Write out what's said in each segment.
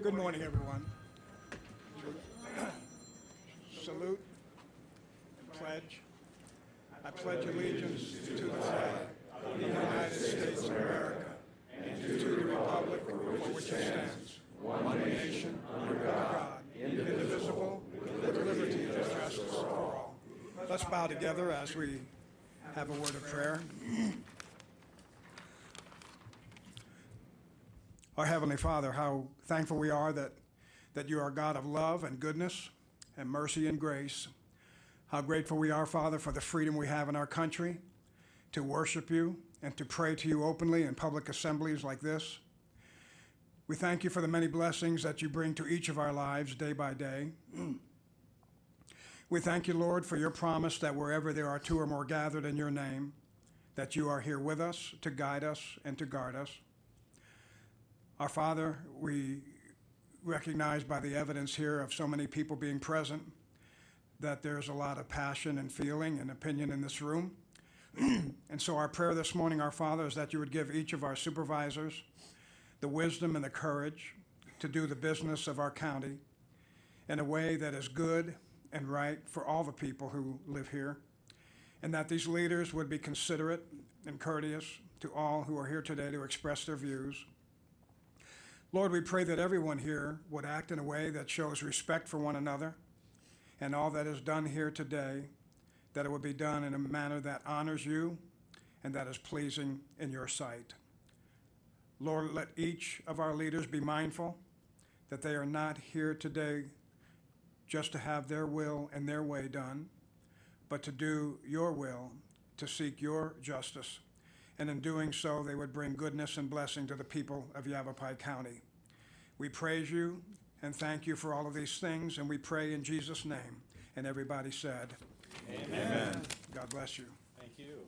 Good morning, everyone. Salute, pledge. I pledge allegiance to the flag of the United States of America and to the republic for which it stands, one nation, under God, indivisible, with liberty and justice for all. Let's bow together as we have a word of prayer. Our Heavenly Father, how thankful we are that you are a God of love and goodness and mercy and grace. How grateful we are, Father, for the freedom we have in our country to worship you and to pray to you openly in public assemblies like this. We thank you for the many blessings that you bring to each of our lives day by day. We thank you, Lord, for your promise that wherever there are two or more gathered in your name, that you are here with us to guide us and to guard us. Our Father, we recognize by the evidence here of so many people being present that there's a lot of passion and feeling and opinion in this room. And so our prayer this morning, our Father, is that you would give each of our supervisors the wisdom and the courage to do the business of our county in a way that is good and right for all the people who live here, and that these leaders would be considerate and courteous to all who are here today to express their views. Lord, we pray that everyone here would act in a way that shows respect for one another, and all that is done here today, that it would be done in a manner that honors you and that is pleasing in your sight. Lord, let each of our leaders be mindful that they are not here today just to have their will and their way done, but to do your will, to seek your justice. And in doing so, they would bring goodness and blessing to the people of Yavapai County. We praise you and thank you for all of these things, and we pray in Jesus' name. And everybody said, Amen. Amen. God bless you. Thank you.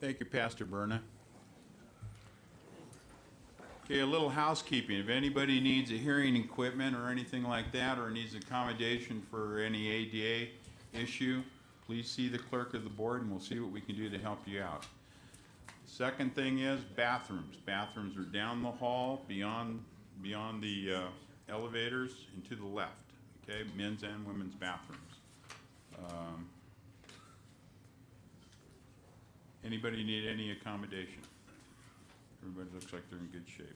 Thank you, Pastor Berna. Okay, a little housekeeping. If anybody needs a hearing equipment or anything like that, or needs accommodation for any ADA issue, please see the clerk of the board and we'll see what we can do to help you out. Second thing is bathrooms. Bathrooms are down the hall, beyond the elevators, and to the left. Okay, men's and women's bathrooms. Anybody need any accommodation? Everybody looks like they're in good shape.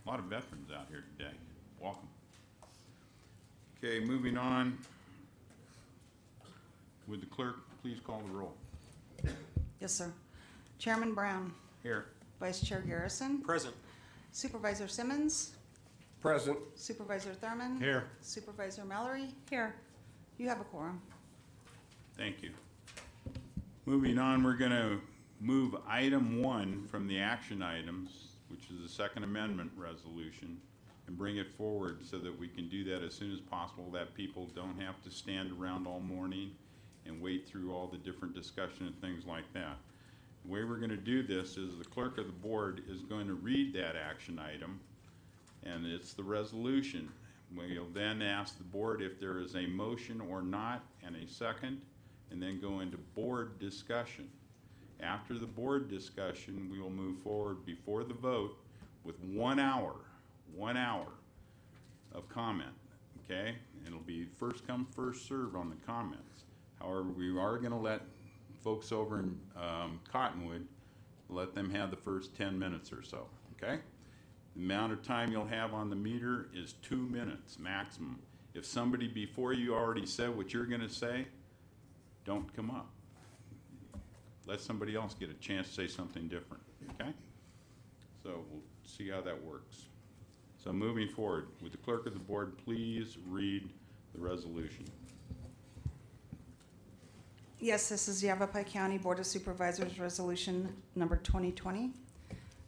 A lot of veterans out here today. Welcome. Okay, moving on. Would the clerk please call the roll? Yes, sir. Chairman Brown. Here. Vice Chair Garrison. Present. Supervisor Simmons. Present. Supervisor Thurman. Here. Supervisor Mallory. Here. You have a quorum. Thank you. Moving on, we're going to move item 1 from the action items, which is the Second Amendment resolution, and bring it forward so that we can do that as soon as possible, that people don't have to stand around all morning and wait through all the different discussion and things like that. The way we're going to do this is the clerk of the board is going to read that action item, and it's the resolution. We'll then ask the board if there is a motion or not and a second, and then go into board discussion. After the board discussion, we will move forward before the vote with 1 hour of comment, okay? It'll be first come, first serve on the comments. However, we are gonna let folks over in Cottonwood, let them have the first 10 minutes or so, okay? The amount of time you'll have on the meter is 2 minutes maximum. If somebody before you already said what you're gonna say, don't come up. Let somebody else get a chance to say something different, okay? So we'll see how that works. So moving forward, would the clerk of the board please read the resolution? Yes, this is Yavapai County Board of Supervisors Resolution number 2020.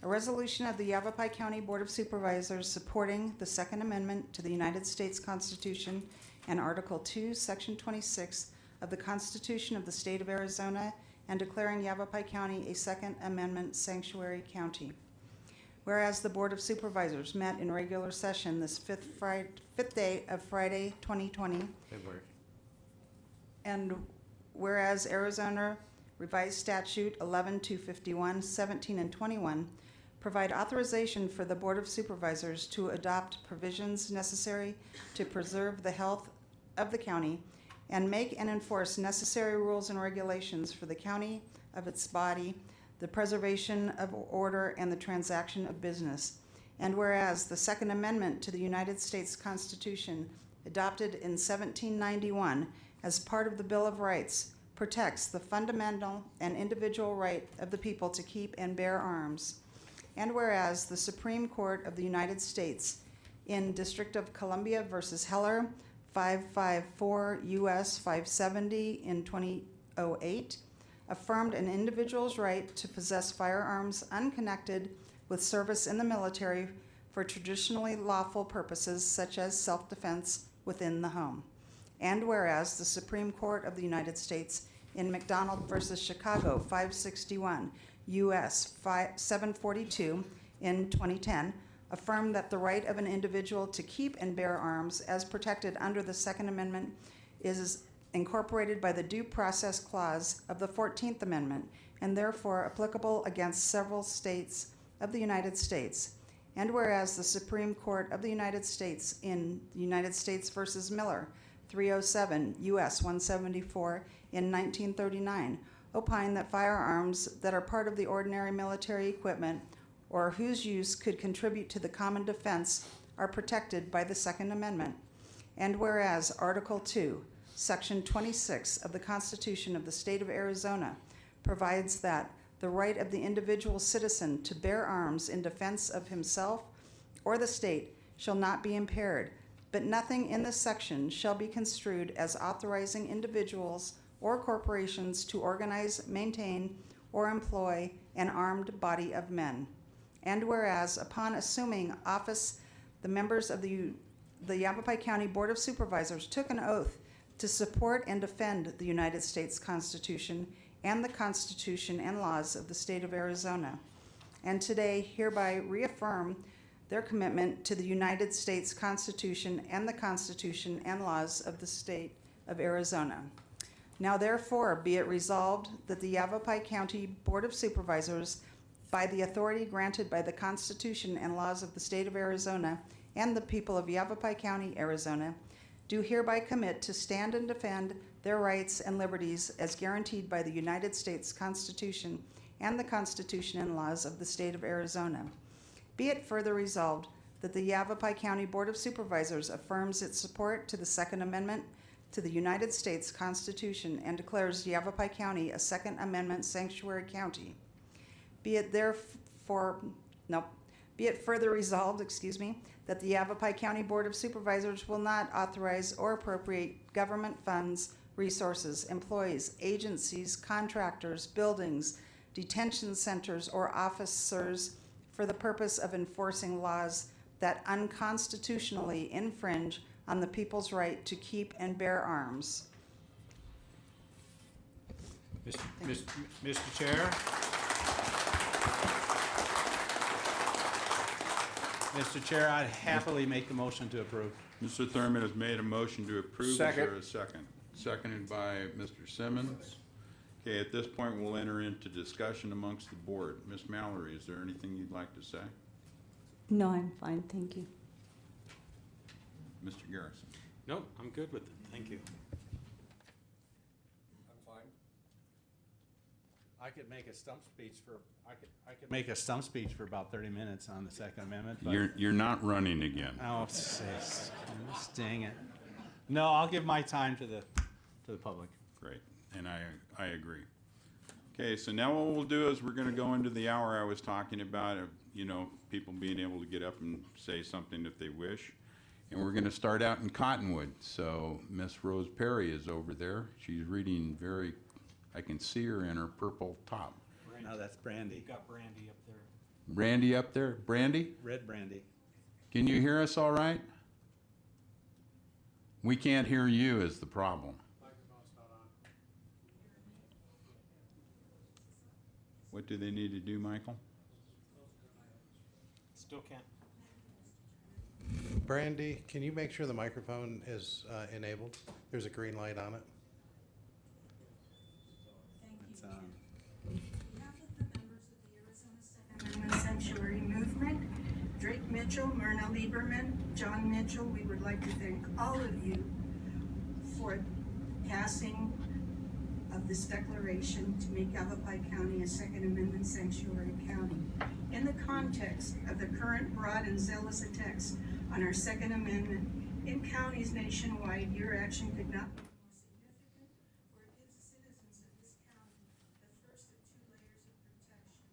A resolution of the Yavapai County Board of Supervisors supporting the Second Amendment to the United States Constitution and Article 2, Section 26 of the Constitution of the State of Arizona, and declaring Yavapai County a Second Amendment sanctuary county. Whereas the Board of Supervisors met in regular session this fifth day of Friday 2020, and whereas Arizona Revised Statute 11-251, 17, and 21 provide authorization for the Board of Supervisors to adopt provisions necessary to preserve the health of the county, and make and enforce necessary rules and regulations for the county of its body, the preservation of order, and the transaction of business. And whereas the Second Amendment to the United States Constitution, adopted in 1791 as part of the Bill of Rights, protects the fundamental and individual right of the people to keep and bear arms. And whereas the Supreme Court of the United States in District of Columbia versus Heller, 554 U.S. 570 in 2008, affirmed an individual's right to possess firearms unconnected with service in the military for traditionally lawful purposes such as self-defense within the home. And whereas the Supreme Court of the United States in McDonald versus Chicago, 561 U.S. 742 in 2010, affirmed that the right of an individual to keep and bear arms as protected under the Second Amendment is incorporated by the Due Process Clause of the 14th Amendment, and therefore applicable against several states of the United States. And whereas the Supreme Court of the United States in the United States versus Miller, 307 U.S. 174 in 1939, opined that firearms that are part of the ordinary military equipment or whose use could contribute to the common defense are protected by the Second Amendment. And whereas Article 2, Section 26 of the Constitution of the State of Arizona provides that the right of the individual citizen to bear arms in defense of himself or the state shall not be impaired, but nothing in this section shall be construed as authorizing individuals or corporations to organize, maintain, or employ an armed body of men. And whereas upon assuming office, the members of the Yavapai County Board of Supervisors took an oath to support and defend the United States Constitution and the Constitution and laws of the state of Arizona, and today hereby reaffirm their commitment to the United States Constitution and the Constitution and laws of the state of Arizona. Now therefore be it resolved that the Yavapai County Board of Supervisors, by the authority granted by the Constitution and laws of the state of Arizona and the people of Yavapai County, Arizona, do hereby commit to stand and defend their rights and liberties as guaranteed by the United States Constitution and the Constitution and laws of the state of Arizona. Be it further resolved that the Yavapai County Board of Supervisors affirms its support to the Second Amendment to the United States Constitution and declares Yavapai County a Second Amendment sanctuary county. Be it further resolved, that the Yavapai County Board of Supervisors will not authorize or appropriate government funds, resources, employees, agencies, contractors, buildings, detention centers, or officers for the purpose of enforcing laws that unconstitutionally infringe on the people's right to keep and bear arms. Mr. Chair. Mr. Chair, I'd happily make the motion to approve. Mr. Thurman has made a motion to approve. Second. Is there a second? Seconded by Mr. Simmons. Okay, at this point, we'll enter into discussion amongst the board. Ms. Mallory, is there anything you'd like to say? No, I'm fine, thank you. Mr. Garrison? Nope, I'm good with it, thank you. I'm fine. I could make a stump speech for, I could make a stump speech for about 30 minutes on the Second Amendment. But You're not running again. oh, dang it. No, I'll give my time to the public. Great, and I agree. Okay, so now what we'll do is we're gonna go into the hour I was talking about of, people being able to get up and say something if they wish. And we're gonna start out in Cottonwood. So Miss Rose Perry is over there. She's reading I can see her in her purple top. No, that's Brandy. You've got Brandy up there. Brandy up there? Brandy? Red Brandy. Can you hear us all right? We can't hear you is the problem. Microphone's not on. What do they need to do, Michael? Still can't. Brandy, can you make sure the microphone is enabled? There's a green light on it. It's, On behalf of the members of the Arizona Second Amendment Sanctuary Mitchell, Myrna Lieberman, John Mitchell, we would like to thank all of you for passing of this declaration to make Yavapai County a Second Amendment sanctuary county. In the context of the current broad and zealous attacks on our Second Amendment in counties nationwide, your action could not be more significant, for it gives the citizens of this county the first of two layers of protection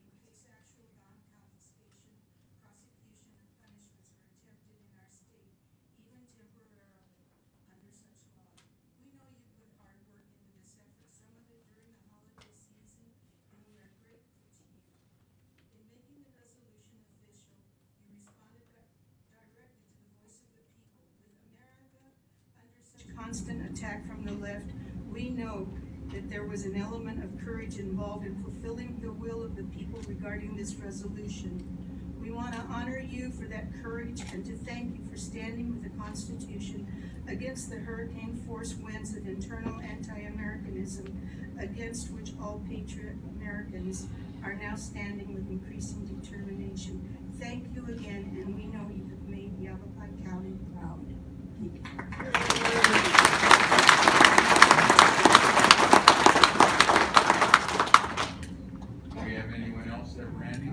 in case actual gun confiscation, prosecution, and punishments are attempted in our state, even temporarily, under such law. We know you put hard work into this effort, some of it during the holiday season, and we are grateful to you. In making the resolution official, you responded directly to the voice of the people. With America under such constant attack from the left, we know that there was an element of courage involved in fulfilling the will of the people regarding this resolution. We want to honor you for that courage and to thank you for standing with the Constitution against the hurricane-force winds of internal anti-Americanism, against which all patriot Americans are now standing with increasing determination. Thank you again, and we know you have made Yavapai County proud. Thank you. Do we have anyone else there, Randy?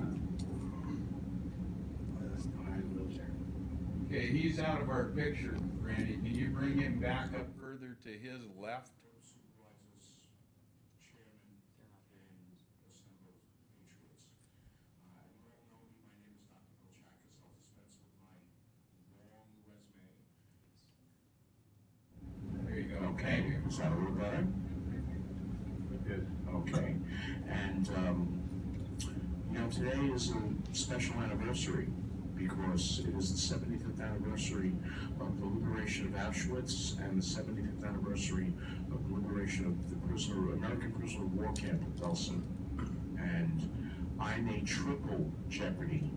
Okay, he's out of our picture, Randy. Can you bring him back up further to his left? Supervisors, Chairman, and assembled patriots. You all know me. My name is Dr. Kolchakis. I'll dispense with my long resume. There you go. Okay, is that a little better? Good. Okay. And, today is a special anniversary because it is the 75th anniversary of the liberation of Auschwitz and the 75th anniversary of the liberation of the American prisoner of war camp at Belsen. And I'm a triple jeopardy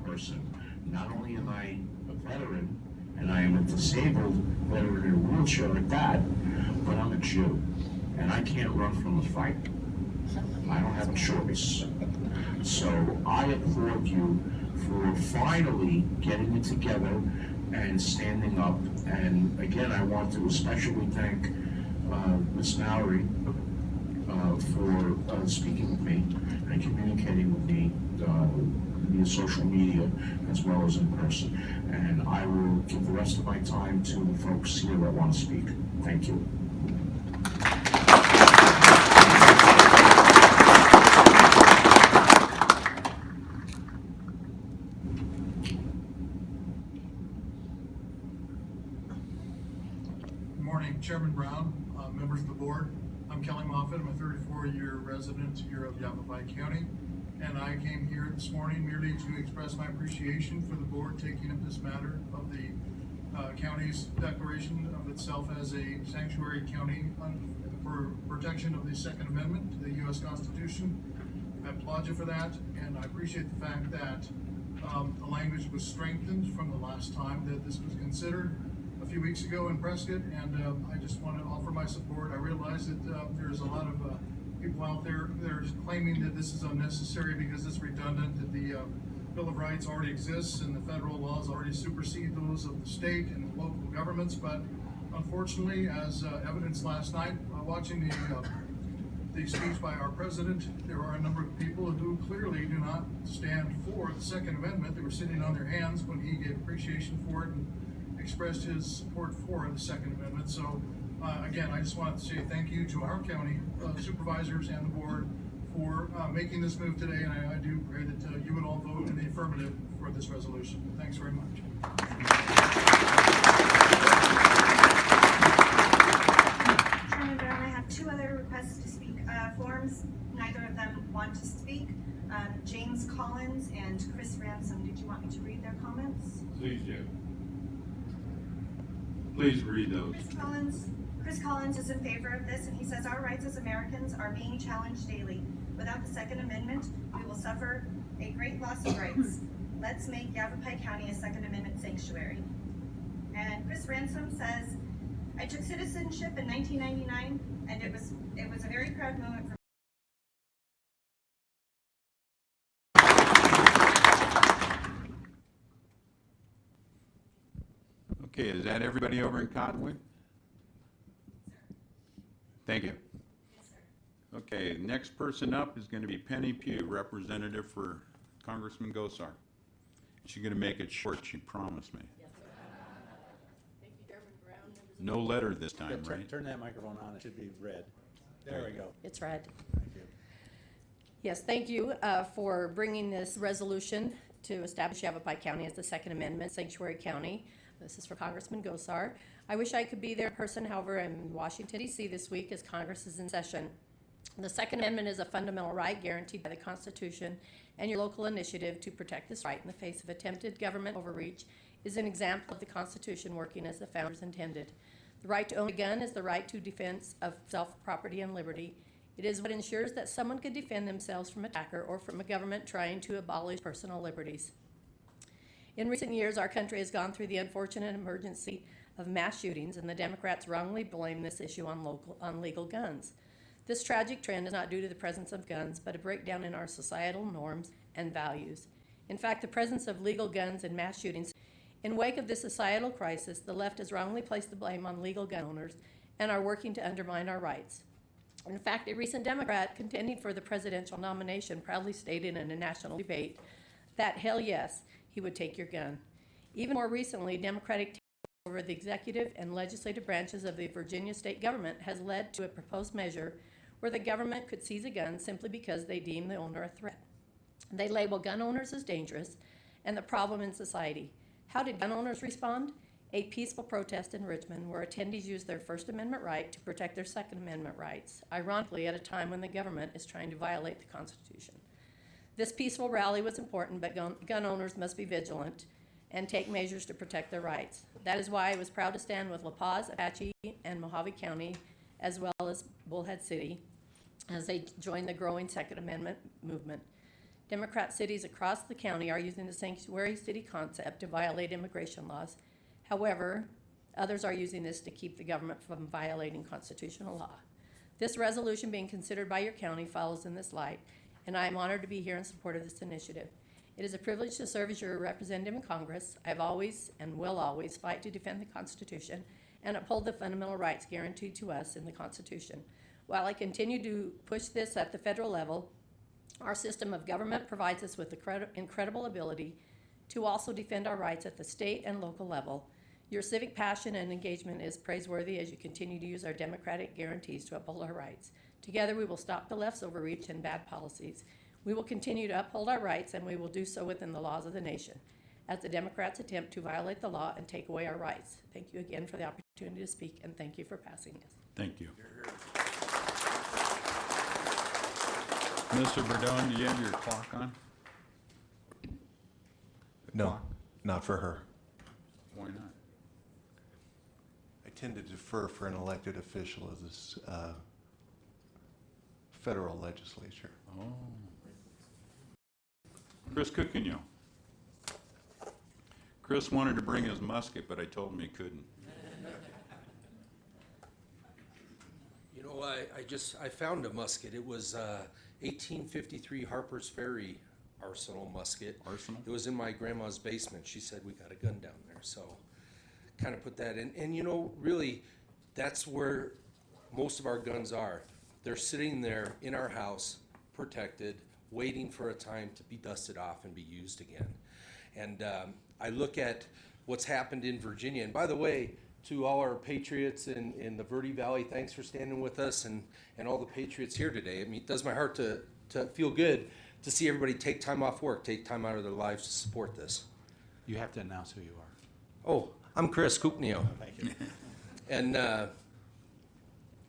person. Not only am I a veteran, and I am a disabled veteran in a wheelchair at that, but I'm a Jew, and I can't run from the fight. I don't have a choice. So I applaud you for finally getting it together and standing up. And again, I want to especially thank Ms. Mallory for speaking with me and communicating with me via social media as well as in person. And I will give the rest of my time to the folks here that want to speak. Thank you. Good morning, Chairman Brown, members of the board. I'm Kelly Moffitt. I'm a 34-year resident here of Yavapai County, and I came here this morning merely to express my appreciation for the board taking up this matter of the county's declaration of itself as a sanctuary county for protection of the Second Amendment to the U.S. Constitution. I applaud you for that, and I appreciate the fact that the language was strengthened from the last time that this was considered a few weeks ago in Prescott, and I just want to offer my support. I realize that there's a lot of people out there that are claiming that this is unnecessary because it's redundant, that the Bill of Rights already exists and the federal laws already supersede those of the state and the local governments. But unfortunately, as evidenced last night, watching the speech by our president, there are a number of people who clearly do not stand for the Second Amendment. They were sitting on their hands when he gave appreciation for it and expressed his support for the Second Amendment. So again, I just wanted to say thank you to our county supervisors and the board for making this move today, and I do pray that you would all vote in the affirmative for this resolution. Thanks very much. Chairman Brown, I have two other requests to speak forms. Neither of them want to speak. James Collins and Chris Ransom, did you want me to read their comments? Please do. Please read those. Chris Collins is in favor of this, and he says our rights as Americans are being challenged daily. Without the Second Amendment, we will suffer a great loss of rights. Let's make Yavapai County a Second Amendment sanctuary. And Chris Ransom says, I took citizenship in 1999, and it was a very proud moment for me. Okay, is that everybody over in Cottonwood? Thank you. Okay, next person up is going to be Penny Pugh, representative for Congressman Gosar. She's going to make it short, she promised me. No letter this time, right? Turn that microphone on, it should be red. There we go. It's red. Thank you. Yes, thank you for bringing this resolution to establish Yavapai County as the Second Amendment Sanctuary County. This is for Congressman Gosar. I wish I could be there in person, however, I'm in Washington, D.C. this week as Congress is in session. The Second Amendment is a fundamental right guaranteed by the Constitution, and your local initiative to protect this right in the face of attempted government overreach is an example of the Constitution working as the founders intended. The right to own a gun is the right to defense of self, property, and liberty. It is what ensures that someone can defend themselves from attacker or from a government trying to abolish personal liberties. In recent years, our country has gone through the unfortunate emergency of mass shootings, and the Democrats wrongly blame this issue on legal guns. This tragic trend is not due to the presence of guns, but a breakdown in our societal norms and values. In fact, the presence of legal guns and mass shootings. In wake of this societal crisis, the left has wrongly placed the blame on legal gun owners and are working to undermine our rights. In fact, a recent Democrat contending for the presidential nomination proudly stated in a national debate that, hell yes, he would take your gun. Even more recently, Democratic takeover over the executive and legislative branches of the Virginia state government has led to a proposed measure where the government could seize a gun simply because they deem the owner a threat. They label gun owners as dangerous and the problem in society. How did gun owners respond? A peaceful protest in Richmond where attendees used their First Amendment right to protect their Second Amendment rights, ironically at a time when the government is trying to violate the Constitution. This peaceful rally was important, but gun owners must be vigilant and take measures to protect their rights. That is why I was proud to stand with La Paz, Apache, and Mojave County, as well as Bullhead City, as they join the growing Second Amendment movement. Democrat cities across the county are using the sanctuary city concept to violate immigration laws. However, others are using this to keep the government from violating constitutional law. This resolution being considered by your county follows in this light, and I am honored to be here in support of this initiative. It is a privilege to serve as your representative in Congress. I've always and will always fight to defend the Constitution and uphold the fundamental rights guaranteed to us in the Constitution. While I continue to push this at the federal level, our system of government provides us with the incredible ability to also defend our rights at the state and local level. Your civic passion and engagement is praiseworthy as you continue to use our democratic guarantees to uphold our rights. Together, we will stop the left's overreach and bad policies. We will continue to uphold our rights, and we will do so within the laws of the nation, as the Democrats attempt to violate the law and take away our rights. Thank you again for the opportunity to speak, and thank you for passing this. Thank you. Mr. Burdone, do you have your clock on? No, not for her. Why not? I tend to defer for an elected official of this federal legislature. Oh. Chris Cookino. Chris wanted to bring his musket, but I told him he couldn't. You know, I found a musket. It was 1853 Harper's Ferry arsenal musket. Arsenal? It was in my grandma's basement. She said we got a gun down there, so kind of put that in. And you know, really, that's where most of our guns are. They're sitting there in our house, protected, waiting for a time to be dusted off and be used again. And I look at what's happened in Virginia. And by the way, to all our patriots in the Verde Valley, thanks for standing with us, and all the patriots here today. I mean, it does my heart to feel good to see everybody take time off work, take time out of their lives to support this. You have to announce who you are. Oh, I'm Chris Cookneal. Thank you. And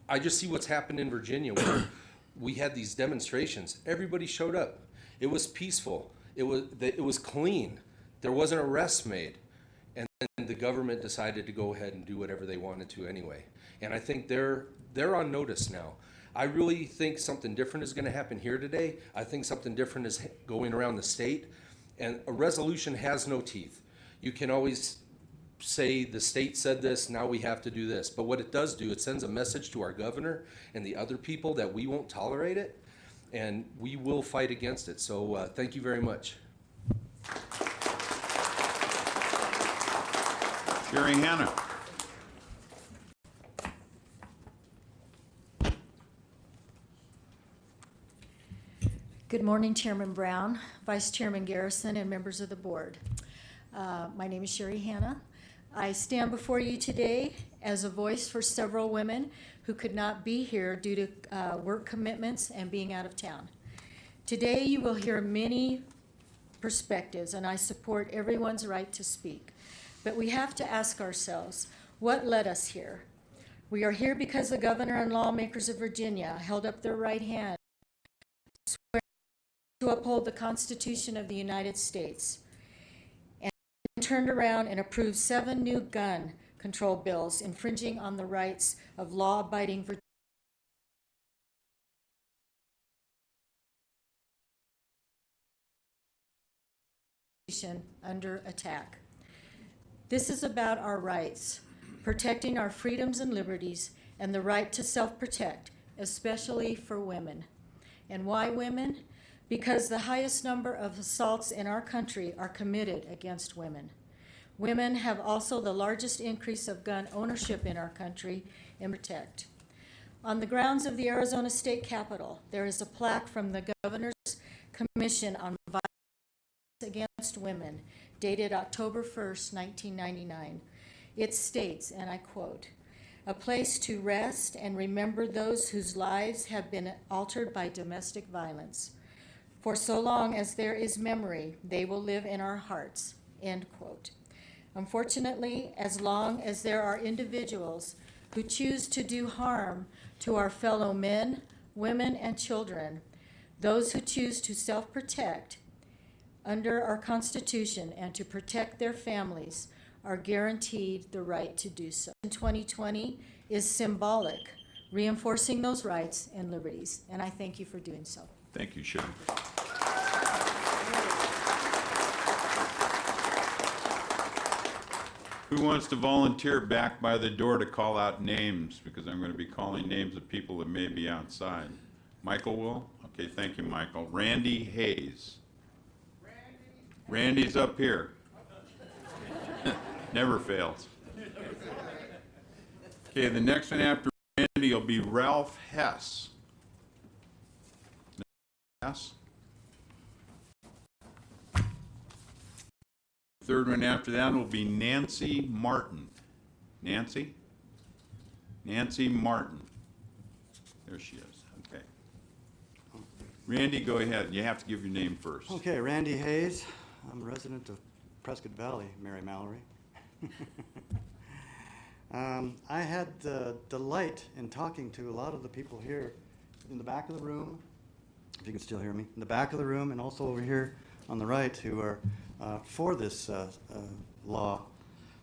I just see what's happened in Virginia where we had these demonstrations. Everybody showed up. It was peaceful. It was clean. There wasn't arrests made. And then the government decided to go ahead and do whatever they wanted to anyway. And I think they're on notice now. I really think something different is going to happen here today. I think something different is going around the state. And a resolution has no teeth. You can always say the state said this, now we have to do this. But what it does do, it sends a message to our governor and the other people that we won't tolerate it, and we will fight against it. So thank you very much. Sherry Hanna. Good morning, Chairman Brown, Vice Chairman Garrison, and members of the board. My name is Sherry Hanna. I stand before you today as a voice for several women who could not be here due to work commitments and being out of town. Today you will hear many perspectives, and I support everyone's right to speak. But we have to ask ourselves, what led us here? We are here because the governor and lawmakers of Virginia held up their right hand to uphold the Constitution of the United States, and turned around and approved 7 new gun control bills infringing on the rights of law-abiding Virginians under attack. This is about our rights, protecting our freedoms and liberties, and the right to self-protect, especially for women. And why women? Because the highest number of assaults in our country are committed against women. Women have also the largest increase of gun ownership in our country and protect. On the grounds of the Arizona State Capitol, there is a plaque from the Governor's Commission on Violence Against Women, dated October 1st, 1999. It states, and I quote, "A place to rest and remember those whose lives have been altered by domestic violence. For so long as there is memory, they will live in our hearts," end quote. Unfortunately, as long as there are individuals who choose to do harm to our fellow men, women, and children, those who choose to self-protect under our Constitution and to protect their families are guaranteed the right to do so. 2020 is symbolic, reinforcing those rights and liberties, and I thank you for doing so. Thank you, Sherry. Who wants to volunteer back by the door to call out names? Because I'm going to be calling names of people that may be outside. Michael will? Okay, thank you, Michael. Randy Hayes. Randy's up here. Never fails. Okay, the next one after Randy will be Ralph Hess. Hess. Third one after that will be Nancy Martin. Nancy? Nancy Martin. There she is. Okay. Randy, go ahead. You have to give your name first. Okay, Randy Hayes. I'm a resident of Prescott Valley, Mary Mallory. I had the delight in talking to a lot of the people here in the back of the room, if you can still hear me, in the back of the room, and also over here on the right, who are for this law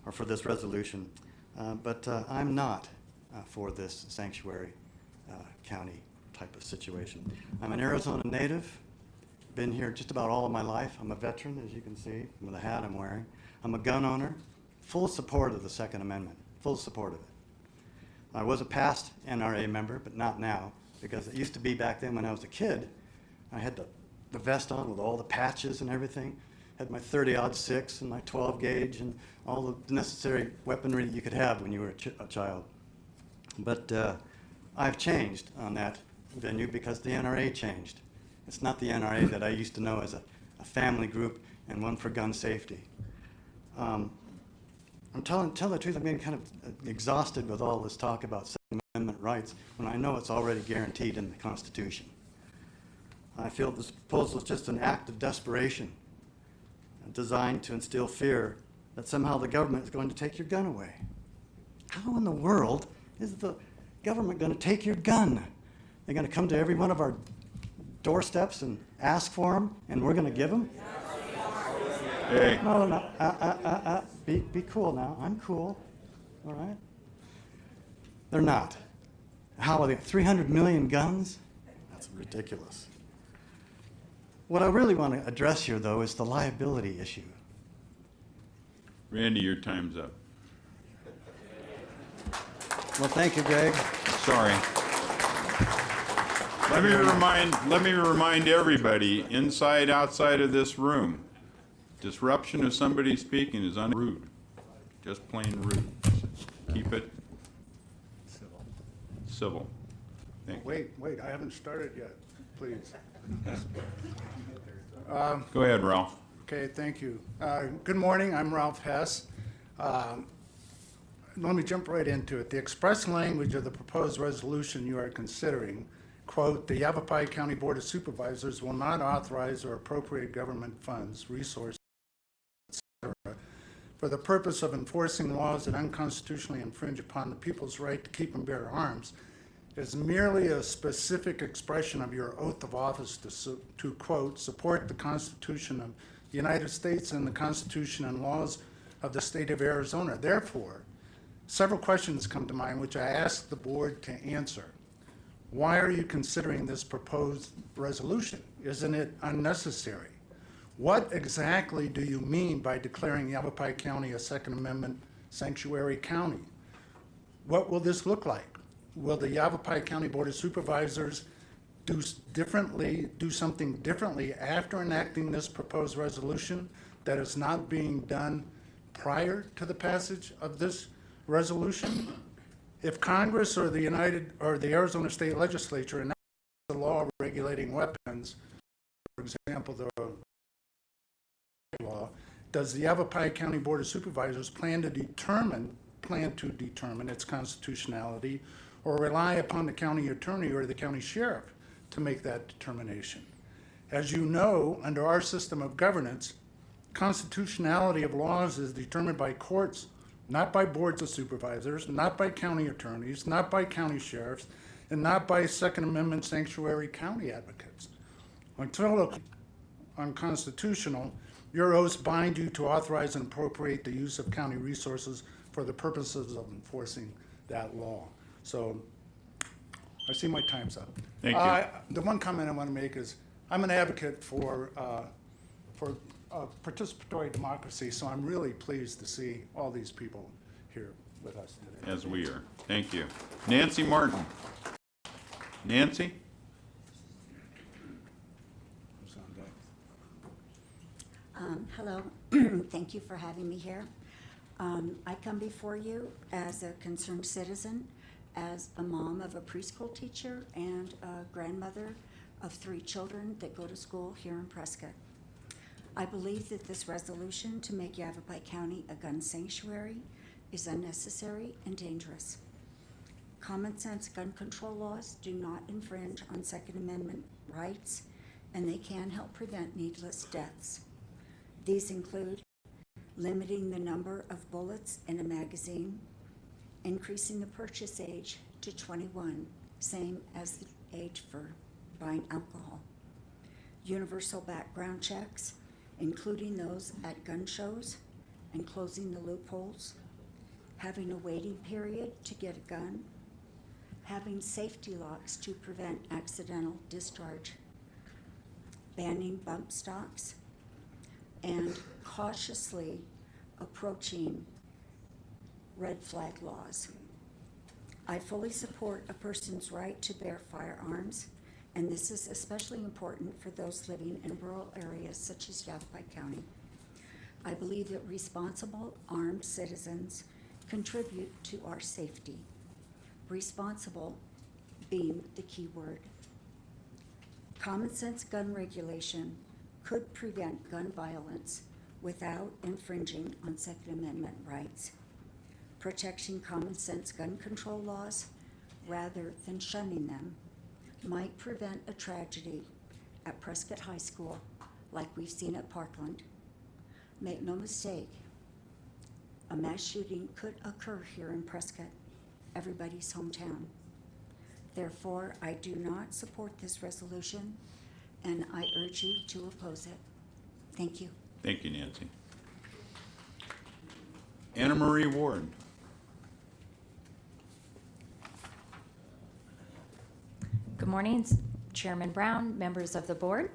or for this resolution. But I'm not for this sanctuary county type of situation. I'm an Arizona native, been here just about all of my life. I'm a veteran, as you can see, with the hat I'm wearing. I'm a gun owner, full support of the Second Amendment, full support of it. I was a past NRA member, but not now, because it used to be back then when I was a kid, I had the vest on with all the patches and everything, had my 30-06 and my 12 gauge and all the necessary weaponry you could have when you were a child. But I've changed on that venue because the NRA changed. It's not the NRA that I used to know as a family group and one for gun safety. I'm telling the truth, I'm getting kind of exhausted with all this talk about Second Amendment rights when I know it's already guaranteed in the Constitution. I feel this proposal is just an act of desperation designed to instill fear that somehow the government is going to take your gun away. How in the world is the government going to take your gun? They're going to come to every one of our doorsteps and ask for them, and we're going to give them? Hey. No. Be cool now. I'm cool. All right? They're not. How are they? 300 million guns? That's ridiculous. What I really want to address here, though, is the liability issue. Randy, your time's up. Well, thank you, Greg. Sorry. Let me remind everybody, inside, outside of this room, disruption of somebody speaking is unrude. just plain rude. Keep it civil. Thank you. Wait, I haven't started yet, please. Go ahead, Ralph. Okay, thank you. Good morning, I'm Ralph Hess. Let me jump right into it. The express language of the proposed resolution you are considering, quote, "The Yavapai County Board of Supervisors will not authorize or appropriate government funds, resources, etc., for the purpose of enforcing laws that unconstitutionally infringe upon the people's right to keep and bear arms," is merely a specific expression of your oath of office to quote, "support the Constitution of the United States and the Constitution and laws of the state of Arizona." Therefore, several questions come to mind which I ask the board to answer. Why are you considering this proposed resolution? Isn't it unnecessary? What exactly do you mean by declaring Yavapai County a Second Amendment sanctuary county? What will this look like? Will the Yavapai County Board of Supervisors do something differently after enacting this proposed resolution that is not being done prior to the passage of this resolution? If Congress or the Arizona State Legislature enacts a law regulating weapons, for example, the law, does the Yavapai County Board of Supervisors plan to determine its constitutionality, or rely upon the county attorney or the county sheriff to make that determination? As you know, under our system of governance, constitutionality of laws is determined by courts, not by boards of supervisors, not by county attorneys, not by county sheriffs, and not by Second Amendment sanctuary county advocates. Until unconstitutional, your oaths bind you to authorize and appropriate the use of county resources for the purposes of enforcing that law. So I see my time's up. Thank you. The one comment I want to make is I'm an advocate for participatory democracy, so I'm really pleased to see all these people here with us today. As we are. Thank you. Nancy Martin. Nancy? Hello. Thank you for having me here. I come before you as a concerned citizen, as a mom of a preschool teacher and a grandmother of 3 children that go to school here in Prescott. I believe that this resolution to make Yavapai County a gun sanctuary is unnecessary and dangerous. Common sense gun control laws do not infringe on Second Amendment rights, and they can help prevent needless deaths. These include limiting the number of bullets in a magazine, increasing the purchase age to 21, same as the age for buying alcohol, universal background checks, including those at gun shows, and closing the loopholes, having a waiting period to get a gun, having safety locks to prevent accidental discharge, banning bump stocks, and cautiously approaching red flag laws. I fully support a person's right to bear firearms, and this is especially important for those living in rural areas such as Yavapai County. I believe that responsible armed citizens contribute to our safety. Responsible being the key word. Common sense gun regulation could prevent gun violence without infringing on Second Amendment rights. Protecting common sense gun control laws rather than shunning them might prevent a tragedy at Prescott High School like we've seen at Parkland. Make no mistake, a mass shooting could occur here in Prescott, everybody's hometown. Therefore, I do not support this resolution, and I urge you to oppose it. Thank you. Thank you, Nancy. Anna Marie Ward. Good morning, Chairman Brown, members of the board.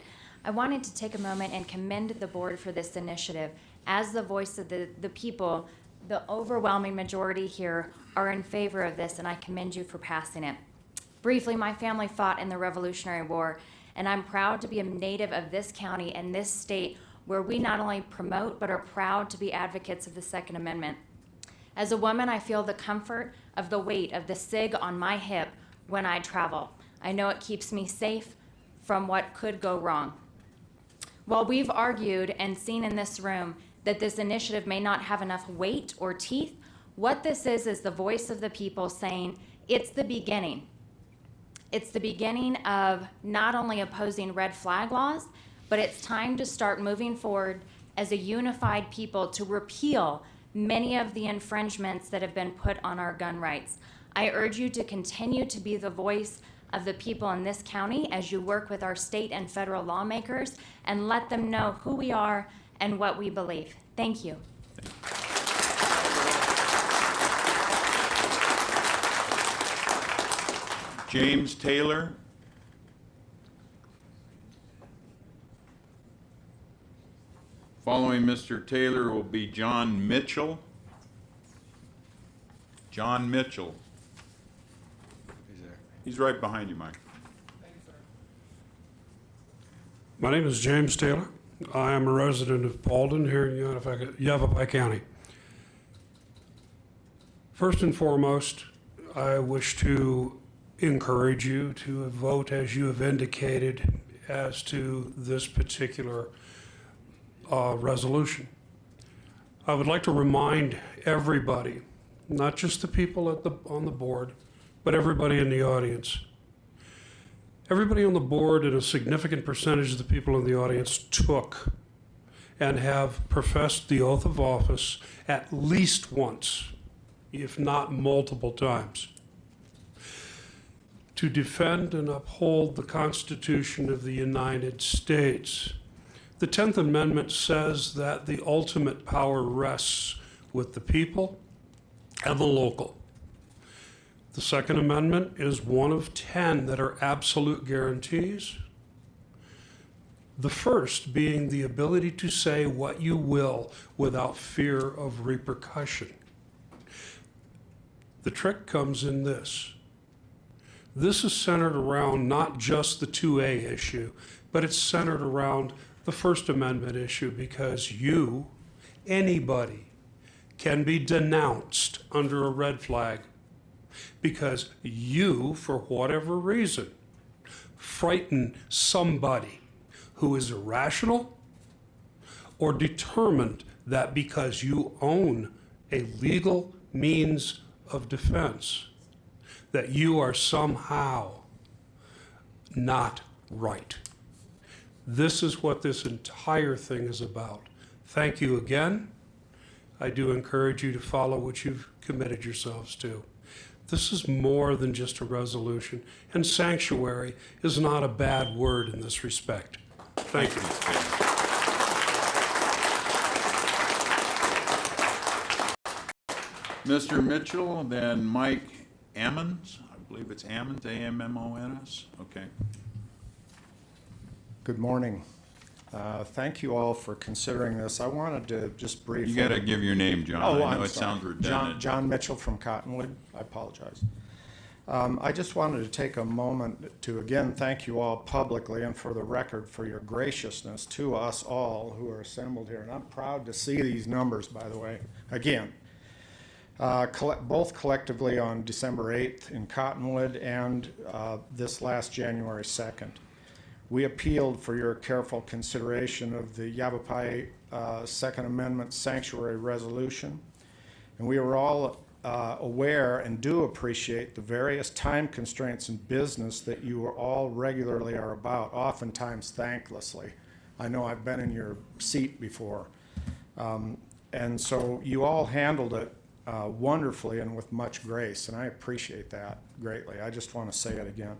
I wanted to take a moment and commend the board for this initiative. As the voice of the people, the overwhelming majority here are in favor of this, and I commend you for passing it. Briefly, my family fought in the Revolutionary War, and I'm proud to be a native of this county and this state where we not only promote but are proud to be advocates of the Second Amendment. As a woman, I feel the comfort of the weight of the SIG on my hip when I travel. I know it keeps me safe from what could go wrong. While we've argued and seen in this room that this initiative may not have enough weight or teeth, what this is the voice of the people saying, it's the beginning. It's the beginning of not only opposing red flag laws, but it's time to start moving forward as a unified people to repeal many of the infringements that have been put on our gun rights. I urge you to continue to be the voice of the people in this county as you work with our state and federal lawmakers and let them know who we are and what we believe. Thank you. James Taylor. Following Mr. Taylor will be John Mitchell. John Mitchell. He's right behind you, Mike. My name is James Taylor. I am a resident of Paulden here in Yavapai County. First and foremost, I wish to encourage you to vote as you have indicated as to this particular resolution. I would like to remind everybody, not just the people on the board, but everybody in the audience. Everybody on the board and a significant percentage of the people in the audience took and have professed the oath of office at least once, if not multiple times, to defend and uphold the Constitution of the United States. The 10th Amendment says that the ultimate power rests with the people and the local. The Second Amendment is one of 10 that are absolute guarantees. The first being the ability to say what you will without fear of repercussion. The trick comes in this. This is centered around not just the 2A issue, but it's centered around the First Amendment issue because you, anybody, can be denounced under a red flag because you, for whatever reason, frighten somebody who is irrational or determined that because you own a legal means of defense, that you are somehow not right. This is what this entire thing is about. Thank you again. I do encourage you to follow what you've committed yourselves to. This is more than just a resolution, and sanctuary is not a bad word in this respect. Thank you. Mr. Mitchell, then Mike Ammons. I believe it's Ammons, A-M-M-O-N-S. Okay. Good morning. Thank you all for considering this. I wanted to just briefly... You got to give your name, John. Oh, I know I'm it sorry. sounds redundant. John Mitchell from Cottonwood. I apologize. I just wanted to take a moment to again thank you all publicly and for the record for your graciousness to us all who are assembled here. And I'm proud to see these numbers, by the way, again. Both collectively on December 8th in Cottonwood and this last January 2nd. We appealed for your careful consideration of the Yavapai Second Amendment Sanctuary Resolution. And we are all aware and do appreciate the various time constraints in business that you all regularly are about, oftentimes thanklessly. I know I've been in your seat before. And so you all handled it wonderfully and with much grace, and I appreciate that greatly. I just want to say it again.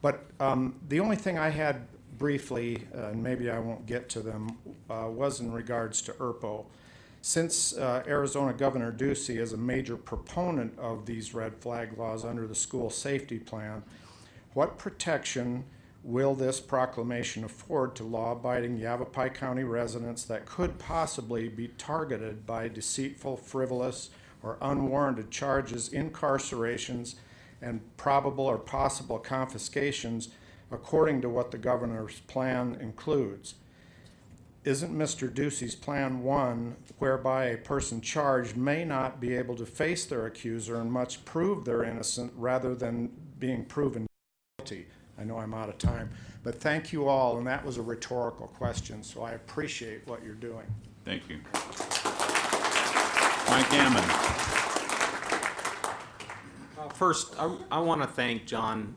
But the only thing I had briefly, and maybe I won't get to them, was in regards to ERPO. Since Arizona Governor Ducey is a major proponent of these red flag laws under the school safety plan, what protection will this proclamation afford to law-abiding Yavapai County residents that could possibly be targeted by deceitful, frivolous, or unwarranted charges, incarcerations, and probable or possible confiscations according to what the governor's plan includes? isn't Mr. Ducey's plan one whereby a person charged may not be able to face their accuser and must prove they're innocent rather than being proven guilty? I know I'm out of time, but thank you all, and that was a rhetorical question, so I appreciate what you're doing. Thank you. Mike Gammon. First, I want to thank John.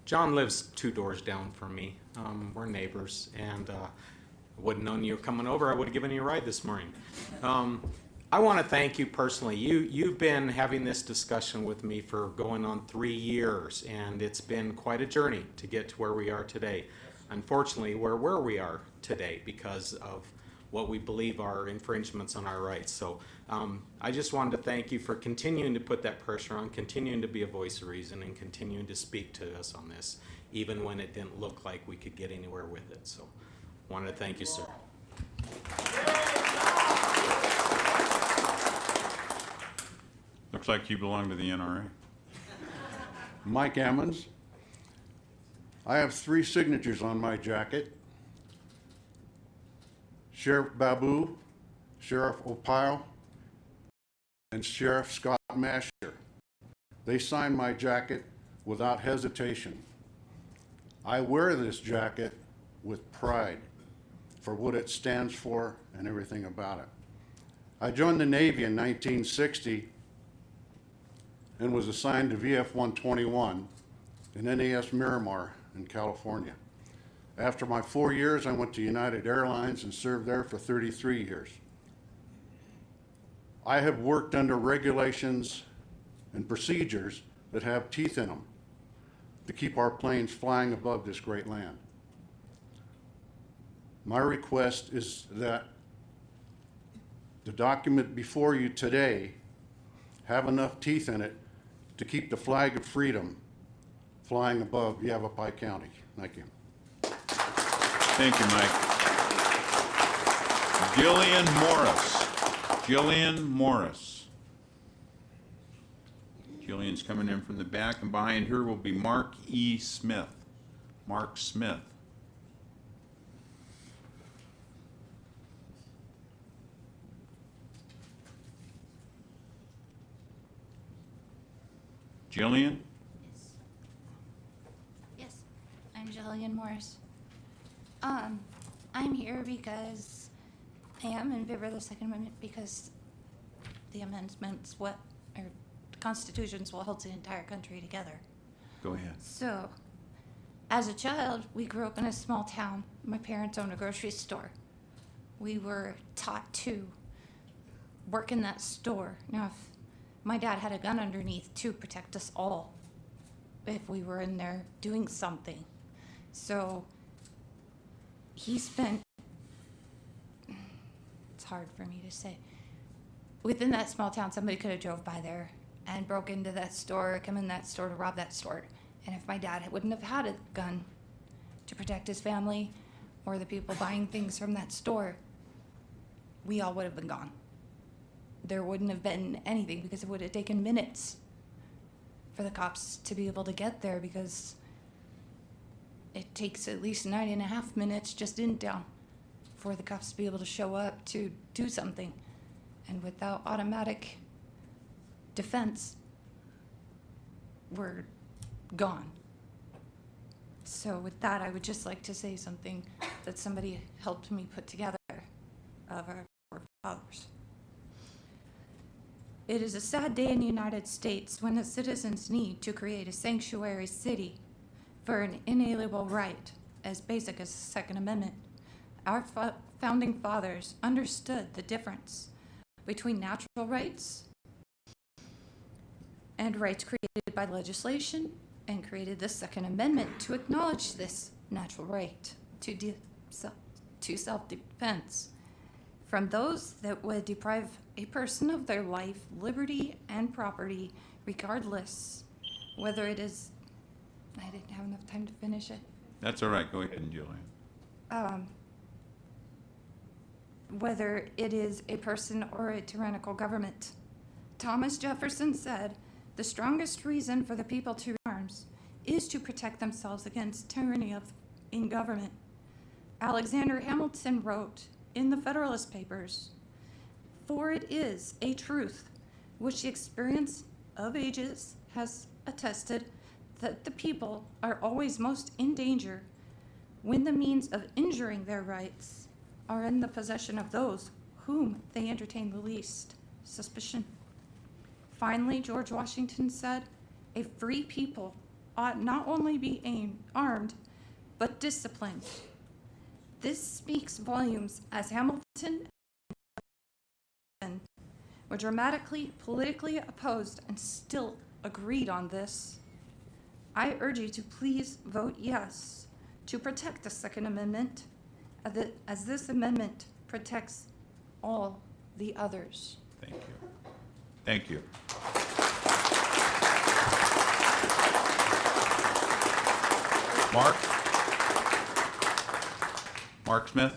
John lives 2 doors down from me. We're neighbors, and I wouldn't known you were coming over. I would have given you a ride this morning. I want to thank you personally. You've been having this discussion with me for going on 3 years, and it's been quite a journey to get to where we are today. Unfortunately, we're where we are today because of what we believe are infringements on our rights. So I just wanted to thank you for continuing to put that pressure on, continuing to be a voice of reason, and continuing to speak to us on this, even when it didn't look like we could get anywhere with it. So wanted to thank you, sir. Looks like you belong to the NRA. Mike Ammons. I have 3 signatures on my jacket. Sheriff Babu, Sheriff Opile, and Sheriff Scott Masher. They signed my jacket without hesitation. I wear this jacket with pride for what it stands for and everything about it. I joined the Navy in 1960 and was assigned to VF 121 in NAS Miramar in California. After my 4 years, I went to United Airlines and served there for 33 years. I have worked under regulations and procedures that have teeth in them to keep our planes flying above this great land. My request is that the document before you today have enough teeth in it to keep the flag of freedom flying above Yavapai County. Thank you. Thank you, Mike. Jillian Morris. Jillian Morris. Jillian's coming in from the back, and behind her will be Mark E. Smith. Mark Smith. Jillian? Yes, I'm Jillian Morris. I'm here because I am in favor of the Second Amendment because the amendments, the Constitution's what holds the entire country together. Go ahead. So, as a child, we grew up in a small town. My parents owned a grocery store. We were taught to work in that store. Now, if my dad had a gun underneath to protect us all if we were in there doing something. So he spent, it's hard for me to say, within that small town, somebody could have drove by there and broke into that store, come in that store to rob that store. And if my dad wouldn't have had a gun to protect his family or the people buying things from that store, we all would have been gone. There wouldn't have been anything because it would have taken minutes for the cops to be able to get there because it takes at least 9.5 minutes just in town for the cops to be able to show up to do something. And without automatic defense, we're gone. So with that, I would just like to say something that somebody helped me put together of our forefathers. It is a sad day in the United States when the citizens need to create a sanctuary city for an inalienable right as basic as the Second Amendment. Our founding fathers understood the difference between natural rights and rights created by legislation and created the Second Amendment to acknowledge this natural right to self-defense from those that would deprive a person of their life, liberty, and property, regardless whether it is, I didn't have enough time to finish it. That's all right. Go ahead, Jillian. Whether it is a person or a tyrannical government. Thomas Jefferson said, "The strongest reason for the people to arms is to protect themselves against tyranny in government." Alexander Hamilton wrote in the Federalist Papers, "For it is a truth which the experience of ages has attested that the people are always most in danger when the means of injuring their rights are in the possession of those whom they entertain the least suspicion." Finally, George Washington said, "A free people ought not only be armed, but disciplined." This speaks volumes, as Hamilton were dramatically, politically opposed and still agreed on this. I urge you to please vote yes to protect the Second Amendment, as this amendment protects all the others. Thank you. Thank you. Mark Smith,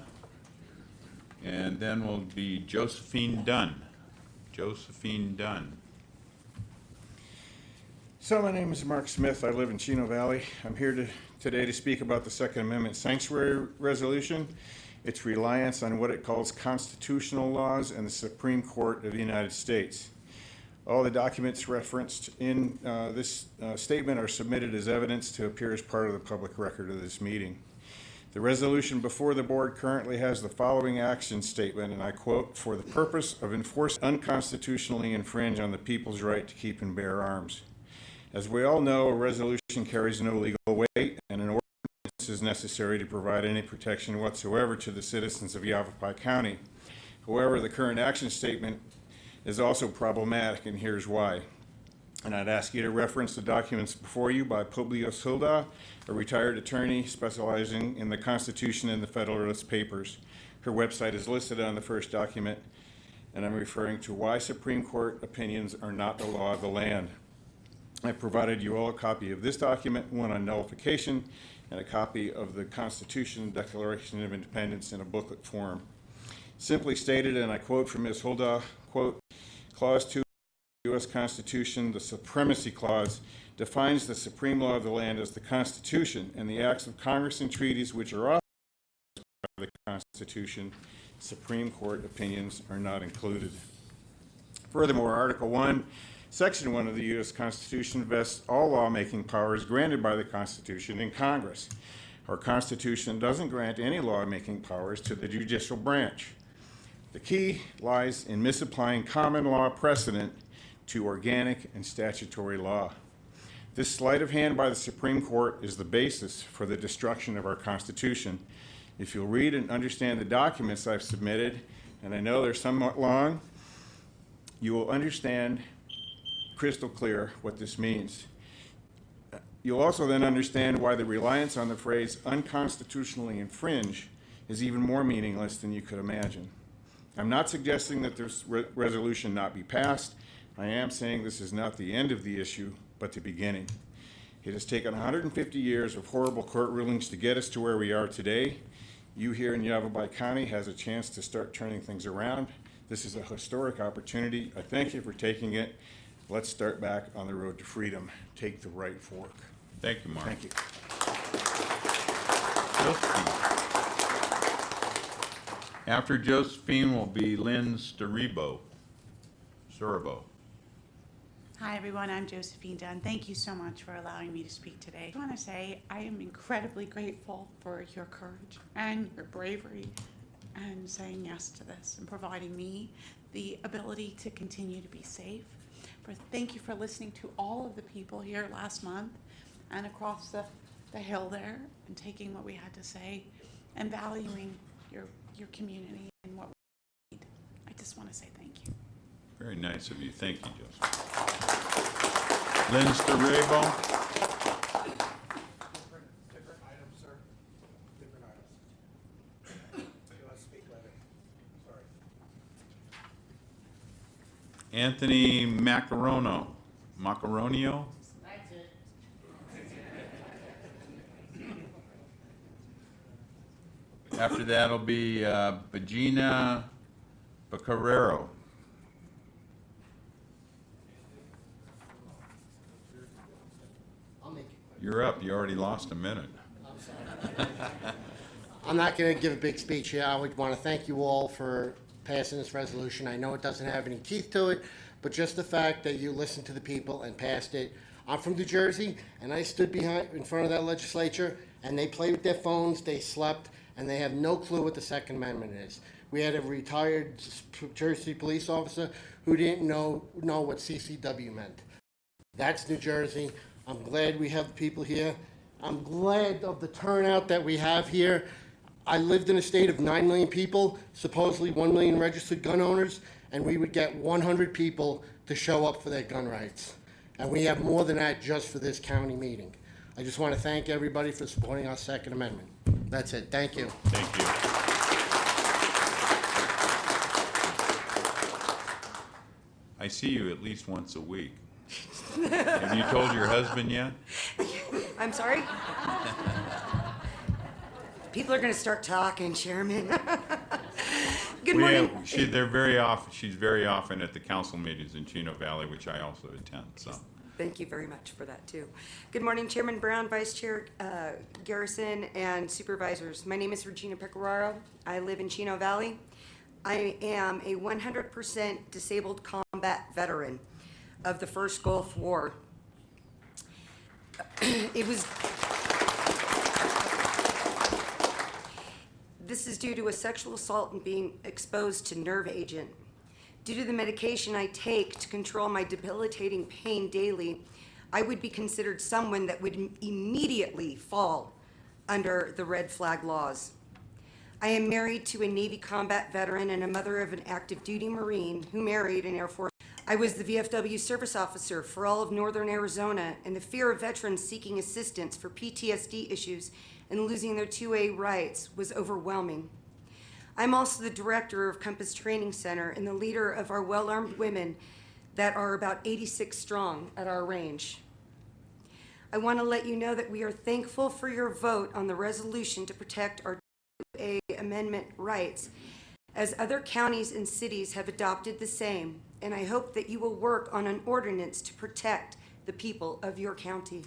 and then will be Josephine Dunn. Josephine Dunn. So my name is Mark Smith. I live in Chino Valley. I'm here today to speak about the Second Amendment Sanctuary Resolution, its reliance on what it calls constitutional laws and the Supreme Court of the United States. All the documents referenced in this statement are submitted as evidence to appear as part of the public record of this meeting. The resolution before the board currently has the following action statement, and I quote, "For the purpose of enforcing unconstitutionally infringe on the people's right to keep and bear arms." As we all know, a resolution carries no legal weight, and an ordinance is necessary to provide any protection whatsoever to the citizens of Yavapai County. However, the current action statement is also problematic, and here's why. And I'd ask you to reference the documents before you by Publius Hilda, a retired attorney specializing in the Constitution and the Federalist Papers. Her website is listed on the first document, and I'm referring to Why Supreme Court Opinions Are Not the Law of the Land. I provided you all a copy of this document, one on nullification, and a copy of the Constitution Declaration of Independence in a booklet form. Simply stated, and I quote from Ms. Hulda, quote, "Clause 2 of the U.S. Constitution, the Supremacy Clause, defines the supreme law of the land as the Constitution and the acts of Congress and treaties which are authorized by the Constitution. Supreme Court opinions are not included." Furthermore, Article 1, Section 1 of the U.S. Constitution vests all lawmaking powers granted by the Constitution in Congress. Our Constitution doesn't grant any lawmaking powers to the judicial branch. The key lies in misapplying common law precedent to organic and statutory law. This sleight of hand by the Supreme Court is the basis for the destruction of our Constitution. If you'll read and understand the documents I've submitted, and I know they're somewhat long, you will understand crystal clear what this means. You'll also then understand why the reliance on the phrase unconstitutionally infringe is even more meaningless than you could imagine. I'm not suggesting that this resolution not be passed. I am saying this is not the end of the issue, but the beginning. It has taken 150 years of horrible court rulings to get us to where we are today. You here in Yavapai County has a chance to start turning things around. This is a historic opportunity. I thank you for taking it. Let's start back on the road to freedom. Take the right fork. Thank you, Mark. Thank you. After Josephine will be Lynn Sturabo. Hi, everyone. I'm Josephine Dunn. Thank you so much for allowing me to speak today. I want to say I am incredibly grateful for your courage and your bravery and saying yes to this and providing me the ability to continue to be safe. Thank you for listening to all of the people here last month and across the hill there and taking what we had to say and valuing your community and what we need. I just want to say thank you. Very nice of you. Thank you, Joseph. Lynn Sturabo. Different items, sir. Different items. You want to speak later? Sorry. Anthony Macaronio. That's it. After that'll be Bagina Bacarero. I'll make it quick. You're up. You already lost a minute. I'm sorry. I'm not going to give a big speech here. I would want to thank you all for passing this resolution. I know it doesn't have any teeth to it, but just the fact that you listened to the people and passed it. I'm from New Jersey, and I stood in front of that legislature, and they played with their phones, they slept, and they have no clue what the Second Amendment is. We had a retired Jersey police officer who didn't know what CCW meant. That's New Jersey. I'm glad we have people here. I'm glad of the turnout that we have here. I lived in a state of 9 million people, supposedly 1 million registered gun owners, and we would get 100 people to show up for their gun rights. And we have more than that just for this county meeting. I just want to thank everybody for supporting our Second Amendment. That's it. Thank you. Thank you. I see you at least once a week. Have you told your husband yet? I'm sorry? People are going to start talking, Chairman. Good morning. She's very often at the council meetings in Chino Valley, which I also attend. So. Thank you very much for that, too. Good morning, Chairman Brown, Vice Chair Garrison, and Supervisors. My name is Regina Pecoraro. I live in Chino Valley. I am a 100% disabled combat veteran of the First Gulf War. This is due to a sexual assault and being exposed to nerve agent. Due to the medication I take to control my debilitating pain daily, I would be considered someone that would immediately fall under the red flag laws. I am married to a Navy combat veteran and a mother of an active duty Marine who married an Air Force. I was the VFW service officer for all of Northern Arizona, and the fear of veterans seeking assistance for PTSD issues and losing their 2A rights was overwhelming. I'm also the director of Compass Training Center and the leader of our well-armed women that are about 86 strong at our range. I want to let you know that we are thankful for your vote on the resolution to protect our 2A amendment rights, as other counties and cities have adopted the same, and I hope that you will work on an ordinance to protect the people of your county.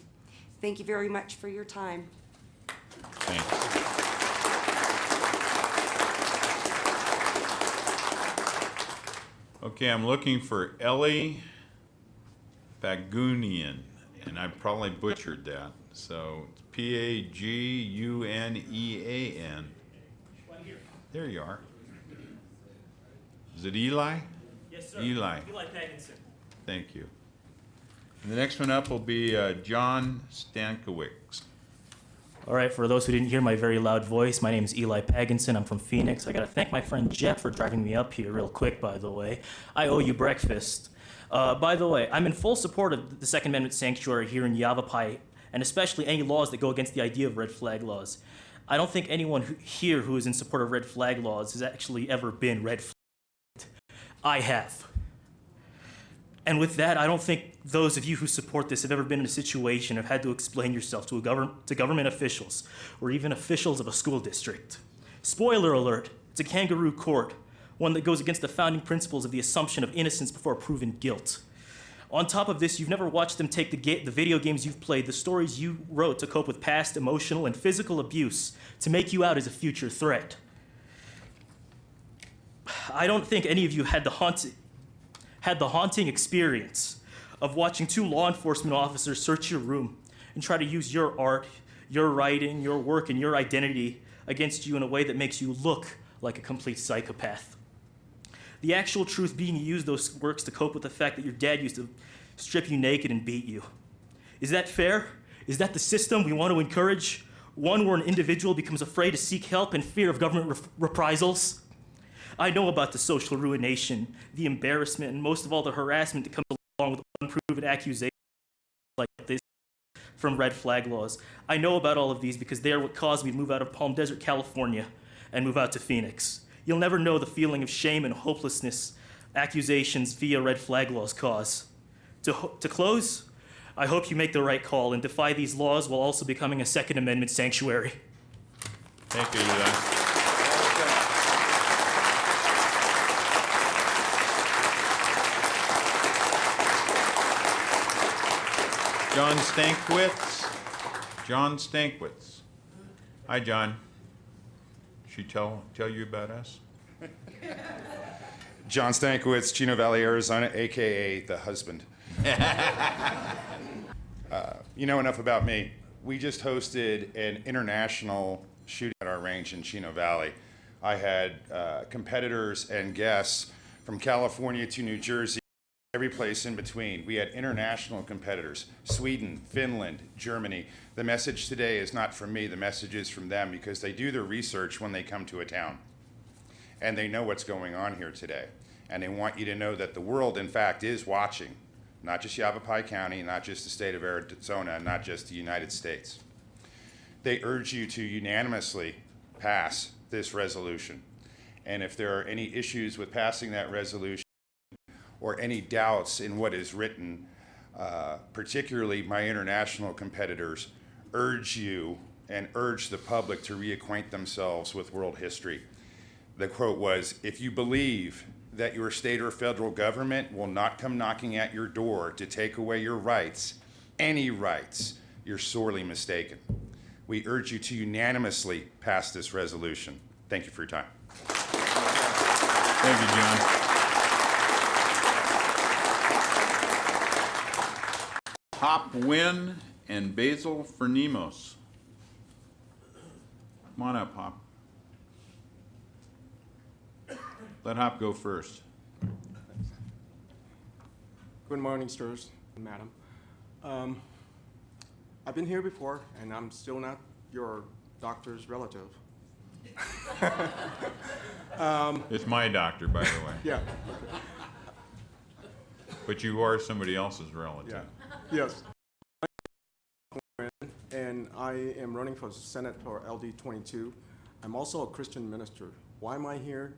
Thank you very much for your time. Thanks. Okay, I'm looking for Ellie Pagunian, and I probably butchered that. So it's Pagunean. There you are. Is it Eli? Yes, sir. Eli. Eli Pagginson. Thank you. And the next one up will be John Stankiewicz. All right, for those who didn't hear my very loud voice, my name is Eli Pagginson. I'm from Phoenix. I got to thank my friend Jeff for driving me up here real quick, by the way. I owe you breakfast. By the way, I'm in full support of the Second Amendment sanctuary here in Yavapai, and especially any laws that go against the idea of red flag laws. I don't think anyone here who is in support of red flag laws has actually ever been red flagged. I have. And with that, I don't think those of you who support this have ever been in a situation of had to explain yourself to government officials or even officials of a school district. Spoiler alert, it's a kangaroo court, one that goes against the founding principles of the assumption of innocence before proven guilt. On top of this, you've never watched them take the video games you've played, the stories you wrote to cope with past emotional and physical abuse to make you out as a future threat. I don't think any of you had the haunting experience of watching two law enforcement officers search your room and try to use your art, your writing, your work, and your identity against you in a way that makes you look like a complete psychopath. The actual truth being you use those works to cope with the fact that your dad used to strip you naked and beat you. Is that fair? Is that the system we want to encourage? One where an individual becomes afraid to seek help in fear of government reprisals? I know about the social ruination, the embarrassment, and most of all the harassment that comes along with unproven accusations like this from red flag laws. I know about all of these because they are what caused me to move out of Palm Desert, California, and move out to Phoenix. You'll never know the feeling of shame and hopelessness accusations via red flag laws cause. To close, I hope you make the right call and defy these laws while also becoming a Second Amendment sanctuary. Thank you, Eli. John Stankiewicz. John Stankiewicz. Hi, John. She tell you about us? John Stankiewicz, Chino Valley, Arizona, AKA the husband. You know enough about me. We just hosted an international shooting at our range in Chino Valley. I had competitors and guests from California to New Jersey, every place in between. We had international competitors, Sweden, Finland, Germany. The message today is not from me, the message is from them, because they do their research when they come to a town. And they know what's going on here today. And they want you to know that the world, in fact, is watching. Not just Yavapai County, not just the state of Arizona, not just the United States. They urge you to unanimously pass this resolution. And if there are any issues with passing that resolution or any doubts in what is written, particularly my international competitors, urge you and urge the public to reacquaint themselves with world history. The quote was, "If you believe that your state or federal government will not come knocking at your door to take away your rights, any rights, you're sorely mistaken." We urge you to unanimously pass this resolution. Thank you for your time. Thank you, John. Hop Wynn and Basil Fernimos. Come on up, Hop. Let Hop go first. Good morning, sirs and madam. I've been here before, and I'm still not your doctor's relative. It's my doctor, by the way. Yeah. But you are somebody else's relative. Yeah. Yes. And I am running for Senate for LD 22. I'm also a Christian minister. Why am I here?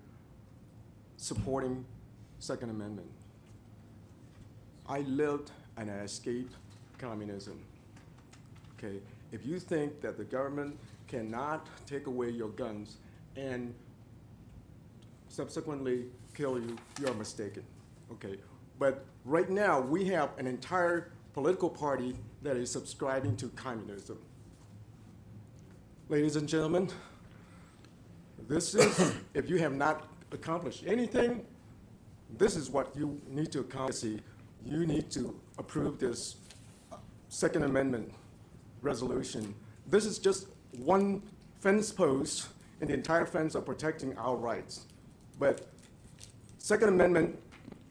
Supporting Second Amendment. I lived and I escaped communism. Okay, if you think that the government cannot take away your guns and subsequently kill you, you're mistaken. Okay, but right now we have an entire political party that is subscribing to communism. Ladies and gentlemen, this is, if you have not accomplished anything, this is what you need to accomplish. You need to approve this Second Amendment resolution. This is just one fence post in the entire fence of protecting our rights. But Second Amendment,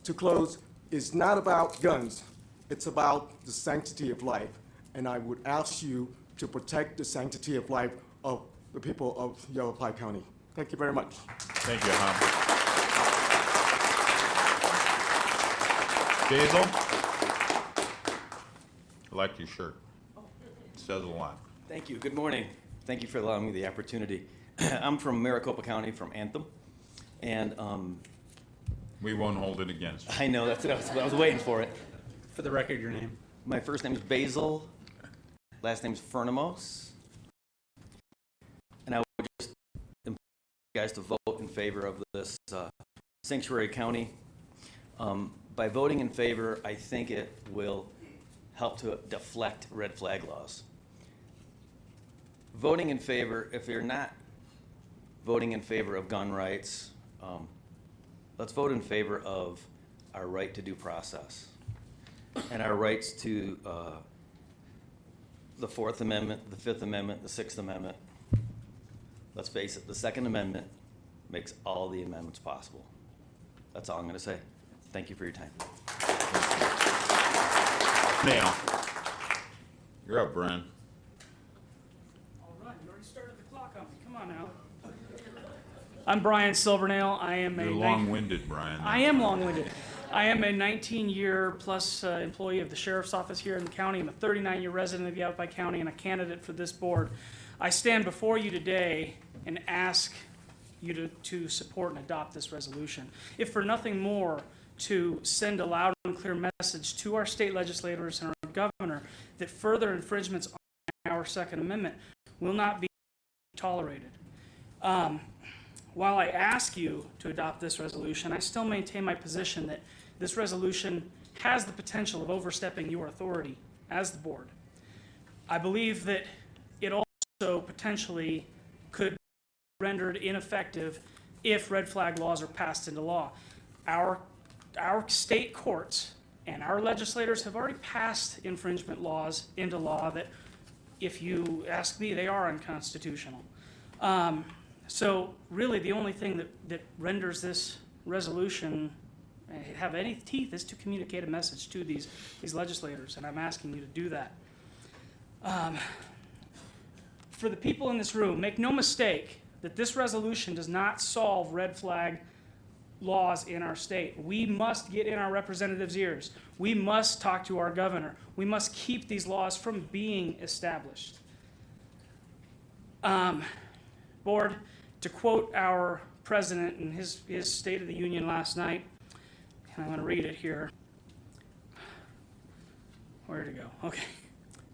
to close, is not about guns. It's about the sanctity of life. And I would ask you to protect the sanctity of life of the people of Yavapai County. Thank you very much. Thank you, Hop. Basil? I like your shirt. It says a lot. Thank you. Good morning. Thank you for allowing me the opportunity. I'm from Maricopa County, from Anthem, and we won't hold it against you. I know, that's what I was waiting for it. For the record, your name? My first name is Basil, last name is Fernimos, and I would just implore you guys to vote in favor of this sanctuary county. By voting in favor, I think it will help to deflect red flag laws. Voting in favor, if you're not voting in favor of gun rights, let's vote in favor of our right to due process and our rights to the Fourth Amendment, the Fifth Amendment, the Sixth Amendment. Let's face it, the Second Amendment makes all the amendments possible. That's all I'm going to say. Thank you for your time. Now, you're up, Brian. All right, you already started the clock on me. Come on now. I'm Brian Silvernail. I am You're long-winded, Brian. I am long-winded. I am a 19-year plus employee of the Sheriff's Office here in the county. I'm a 39-year resident of Yavapai County and a candidate for this board. I stand before you today and ask you to support and adopt this resolution. If for nothing more, to send a loud and clear message to our state legislators and our governor that further infringements on our Second Amendment will not be tolerated. While I ask you to adopt this resolution, I still maintain my position that this resolution has the potential of overstepping your authority as the board. I believe that it also potentially could rendered ineffective if red flag laws are passed into law. Our state courts and our legislators have already passed infringement laws into law that, if you ask me, they are unconstitutional. So really, the only thing that renders this resolution have any teeth is to communicate a message to these legislators, and I'm asking you to do that. For the people in this room, make no mistake that this resolution does not solve red flag laws in our state. We must get in our representatives' ears. We must talk to our governor. We must keep these laws from being established. Board, to quote our president in his State of the Union last night, and I'm going to read it here. Where to go? Okay.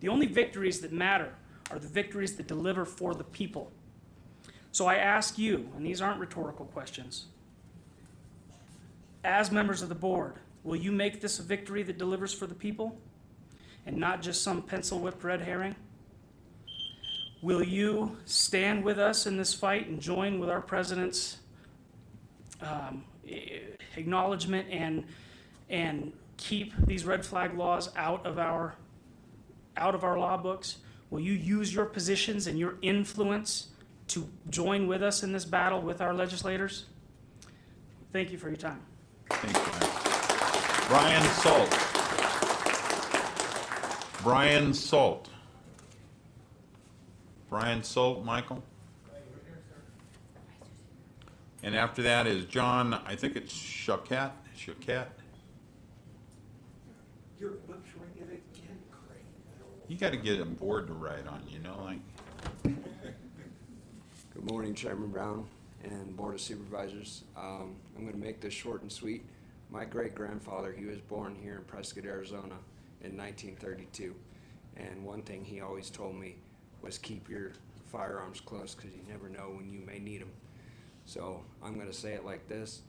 The only victories that matter are the victories that deliver for the people. So I ask you, and these aren't rhetorical questions, as members of the board, will you make this a victory that delivers for the people and not just some pencil-whipped red herring? Will you stand with us in this fight and join with our president's acknowledgement and keep these red flag laws out of our law books? Will you use your positions and your influence to join with us in this battle with our legislators? Thank you for your time. Thank you, Brian Salt. Brian Salt. Brian Salt, Michael. And after that is John, I think it's Choquette. Your book's ringing again, Craig. You got to get a board to write on, you know, like. Good morning, Chairman Brown and Board of Supervisors. I'm going to make this short and sweet. My great-grandfather, he was born here in Prescott, Arizona in 1932. And one thing he always told me was keep your firearms close because you never know when you may need them. So I'm going to say it like this.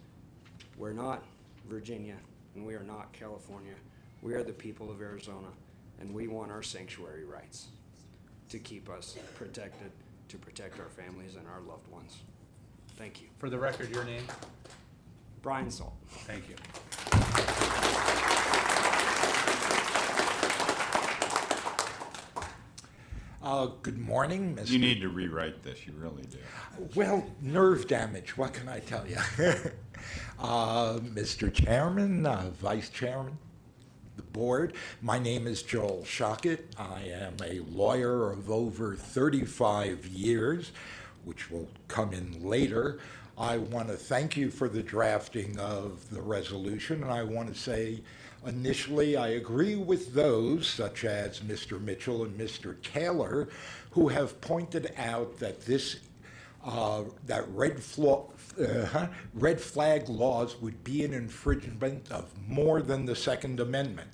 We're not Virginia and we are not California. We are the people of Arizona, and we want our sanctuary rights to keep us protected, to protect our families and our loved ones. Thank you. For the record, your name? Brian Salt. Thank you. Good morning, Mr. You need to rewrite this, you really do. Well, nerve damage, what can I tell you? Mr. Chairman, Vice Chairman, the board, my name is Joel Shockett. I am a lawyer of over 35 years, which will come in later. I want to thank you for the drafting of the resolution, and I want to say initially I agree with those, such as Mr. Mitchell and Mr. Taylor, who have pointed out that that red flag laws would be an infringement of more than the Second Amendment.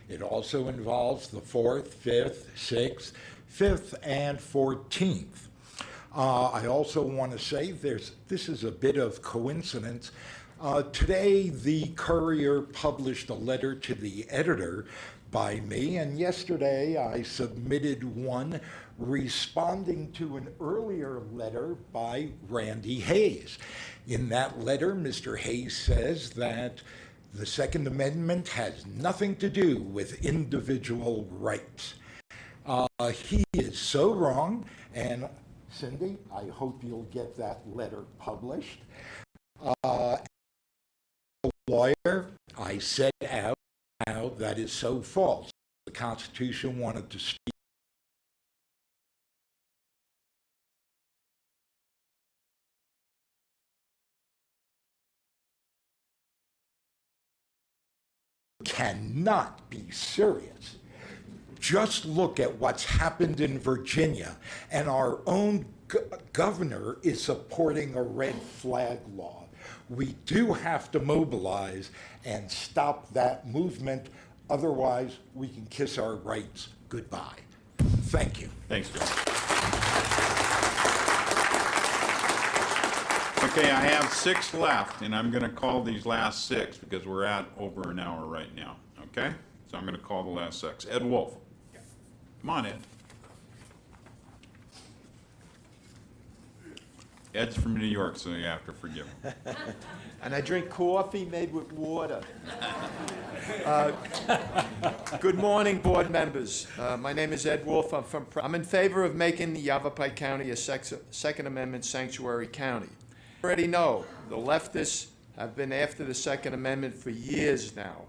It also involves the 4th, 5th, 6th, 5th, and 14th. I also want to say this is a bit of coincidence. Today, the Courier published a letter to the editor by me, and yesterday I submitted one responding to an earlier letter by Randy Hayes. In that letter, Mr. Hayes says that the Second Amendment has nothing to do with individual rights. He is so wrong, and Cindy, I hope you'll get that letter published. As a lawyer, I set out how that is so false. The Constitution wanted to speak cannot be serious. Just look at what's happened in Virginia, and our own governor is supporting a red flag law. We do have to mobilize and stop that movement. Otherwise, we can kiss our rights goodbye. Thank you. Thanks, Joe. Okay, I have 6 left, and I'm going to call these last 6 because we're at over an hour right now. Okay? So I'm going to call the last 6. Ed Wolf. Come on, Ed. Ed's from New York, so you have to forgive him. And I drink coffee made with water. Good morning, board members. My name is Ed Wolf. I'm in favor of making the Yavapai County a Second Amendment sanctuary county. You already know the leftists have been after the Second Amendment for years now.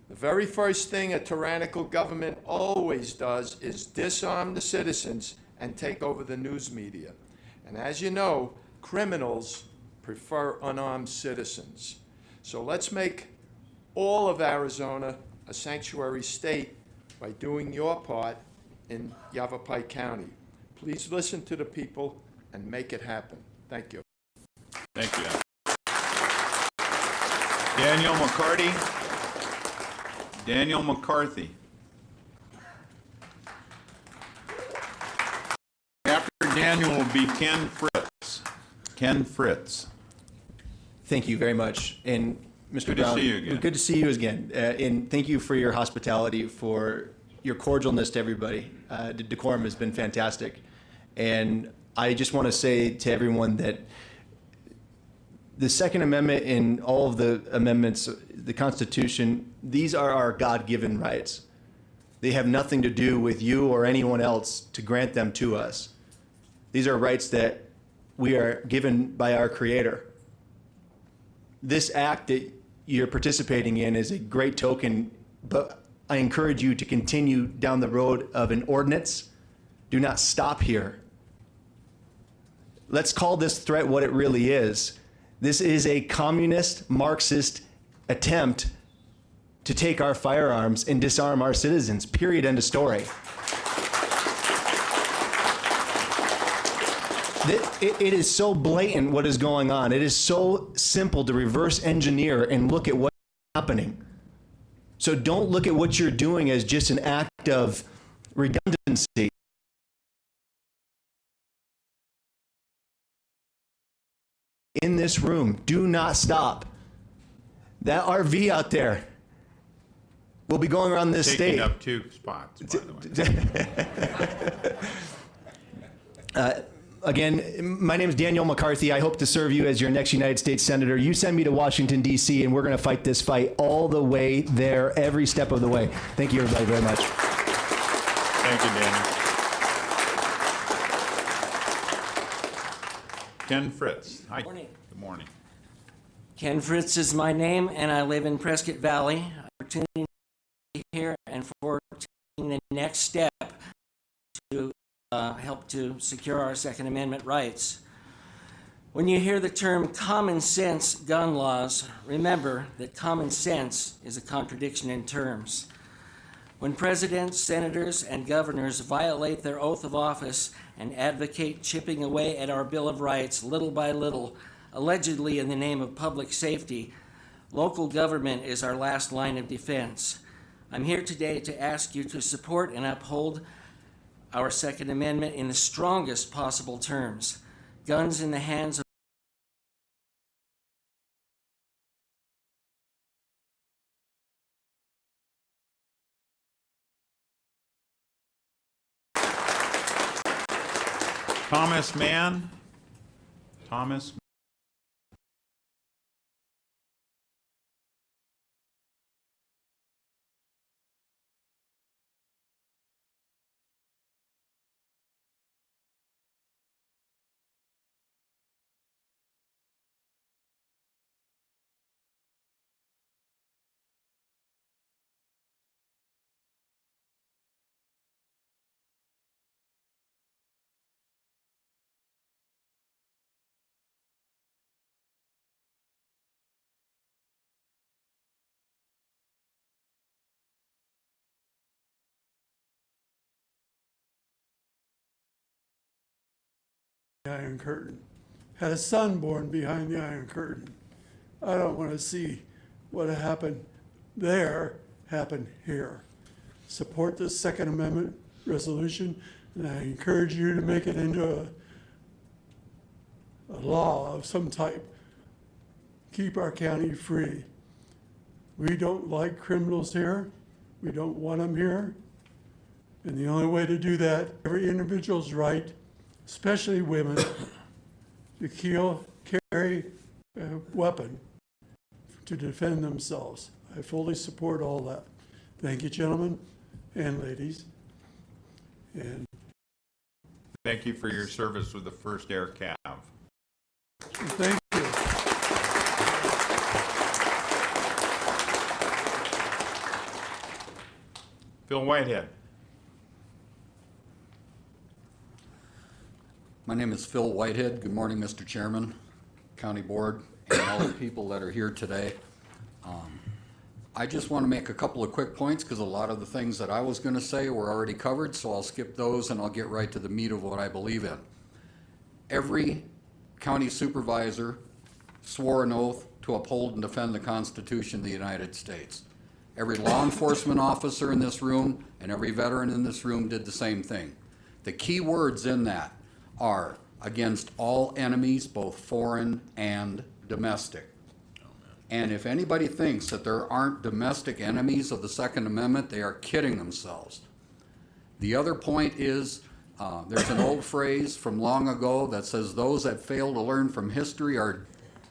The very first thing a tyrannical government always does is disarm the citizens and take over the news media. And as you know, criminals prefer unarmed citizens. So let's make all of Arizona a sanctuary state by doing your part in Yavapai County. Please listen to the people and make it happen. Thank you. Thank you. Daniel McCarty. Daniel McCarthy. After Daniel will be Ken Fritz. Ken Fritz. Thank you very much. And Mr. Good to Brown, see you again. good to see you again. And thank you for your hospitality, for your cordialness to everybody. The decorum has been fantastic. And I just want to say to everyone that the Second Amendment and all of the amendments, the Constitution, these are our God-given rights. They have nothing to do with you or anyone else to grant them to us. These are rights that we are given by our Creator. This act that you're participating in is a great token, but I encourage you to continue down the road of an ordinance. Do not stop here. Let's call this threat what it really is. This is a communist, Marxist attempt to take our firearms and disarm our citizens, period, end of story. It is so blatant what is going on. It is so simple to reverse engineer and look at what's happening. So don't look at what you're doing as just an act of redundancy. In this room, do not stop. That RV out there will be going around this Taking state. up 2 spots, by the way. Again, my name is Daniel McCarthy. I hope to serve you as your next United States Senator. You send me to Washington, D.C., and we're going to fight this fight all the way there, every step of the way. Thank you, everybody, very much. Thank you, Daniel. Ken Fritz. Hi. Morning. Good morning. Ken Fritz is my name, and I live in Prescott Valley. Opportunity to be here and for taking the next step to help to secure our Second Amendment rights. When you hear the term common sense gun laws, remember that common sense is a contradiction in terms. When presidents, senators, and governors violate their oath of office and advocate chipping away at our Bill of Rights little by little, allegedly in the name of public safety, local government is our last line of defense. I'm here today to ask you to support and uphold our Second Amendment in the strongest possible terms. Guns in the hands of Thomas Mann. Thomas. The Iron Curtain. Had a son born behind the Iron Curtain. I don't want to see what happened there happen here. Support the Second Amendment resolution, and I encourage you to make it into a law of some type. Keep our county free. We don't like criminals here. We don't want them here. And the only way to do that, every individual's right, especially women, to carry a weapon to defend themselves. I fully support all that. Thank you, gentlemen and ladies. And Thank you for your service with the 1st Air Cav. thank you. Phil Whitehead. My name is Phil Whitehead. Good morning, Mr. Chairman, County Board, and all the people that are here today. I just want to make a couple of quick points because a lot of the things that I was going to say were already covered, so I'll skip those and I'll get right to the meat of what I believe in. Every county supervisor swore an oath to uphold and defend the Constitution of the United States. Every law enforcement officer in this room and every veteran in this room did the same thing. The key words in that are against all enemies, both foreign and domestic. And if anybody thinks that there aren't domestic enemies of the Second Amendment, they are kidding themselves. The other point is, there's an old phrase from long ago that says those that fail to learn from history are,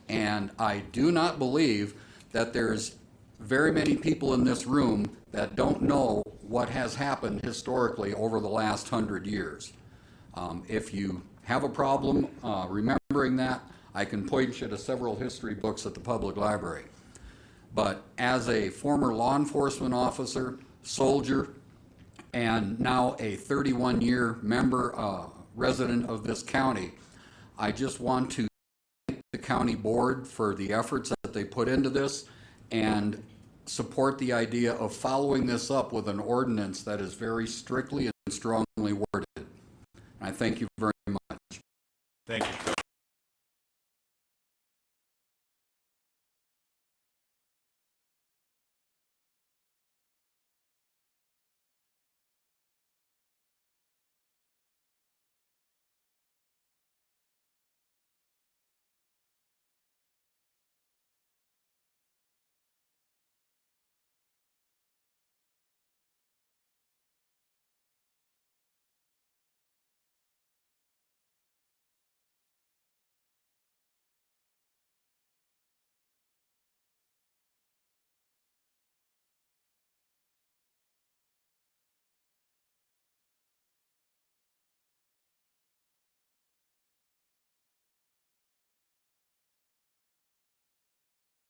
and I do not believe that there's very many people in this room that don't know what has happened historically over the last 100 years. If you have a problem remembering that, I can point you to several history books at the public library. But as a former law enforcement officer, soldier, and now a 31-year member, resident of this county, I just want to thank the county board for the efforts that they put into this and support the idea of following this up with an ordinance that is very strictly and strongly worded. And I thank you very much. Thank you, Phil.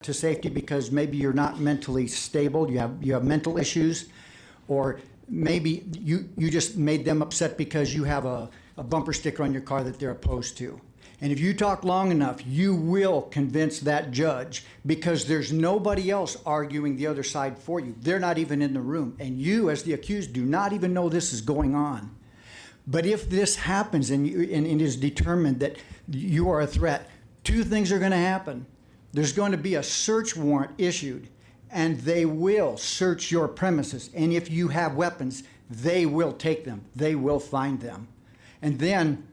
to safety because maybe you're not mentally stable, you have mental issues, or maybe you just made them upset because you have a bumper sticker on your car that they're opposed to. And if you talk long enough, you will convince that judge because there's nobody else arguing the other side for you. They're not even in the room. And you, as the accused, do not even know this is going on. But if this happens and it is determined that you are a threat, two things are going to happen. There's going to be a search warrant issued, and they will search your premises. And if you have weapons, they will take them. They will find them. And then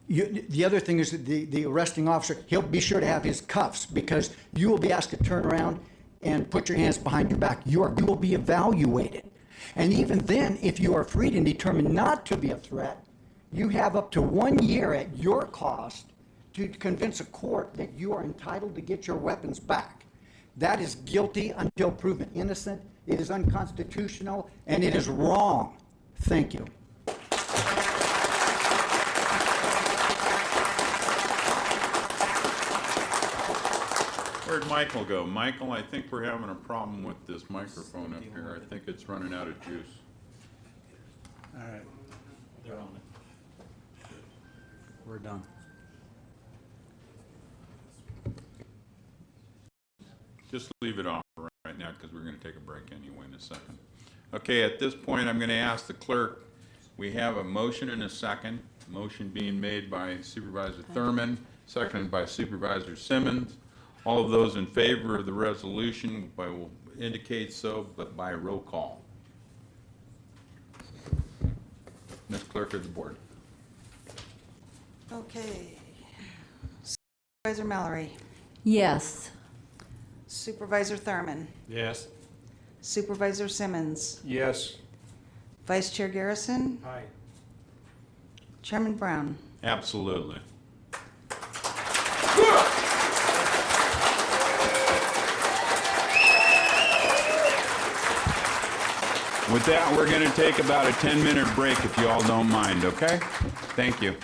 the other thing is that the arresting officer, he'll be sure to have his cuffs because you will be asked to turn around and put your hands behind your back. You will be evaluated. And even then, if you are freed and determined not to be a threat, you have up to 1 year at your cost to convince a court that you are entitled to get your weapons back. That is guilty until proven innocent. It is unconstitutional, and it is wrong. Thank you. Where'd Michael go? Michael, I think we're having a problem with this microphone up here. I think it's running out of juice. All right. They're on it. We're done. Just leave it off right now because we're going to take a break anyway in a second. Okay, at this point, I'm going to ask the clerk. We have a motion and a second. Motion being made by Supervisor Thurman, seconded by Supervisor Simmons. All of those in favor of the resolution will indicate so, but by roll call. Ms. Clerk of the Board. Okay. Supervisor Mallory. Yes. Supervisor Thurman. Yes. Supervisor Simmons. Yes. Vice Chair Garrison. Aye. Chairman Brown. Absolutely. With that, we're going to take about a 10-minute break if you all don't mind, okay? Thank you.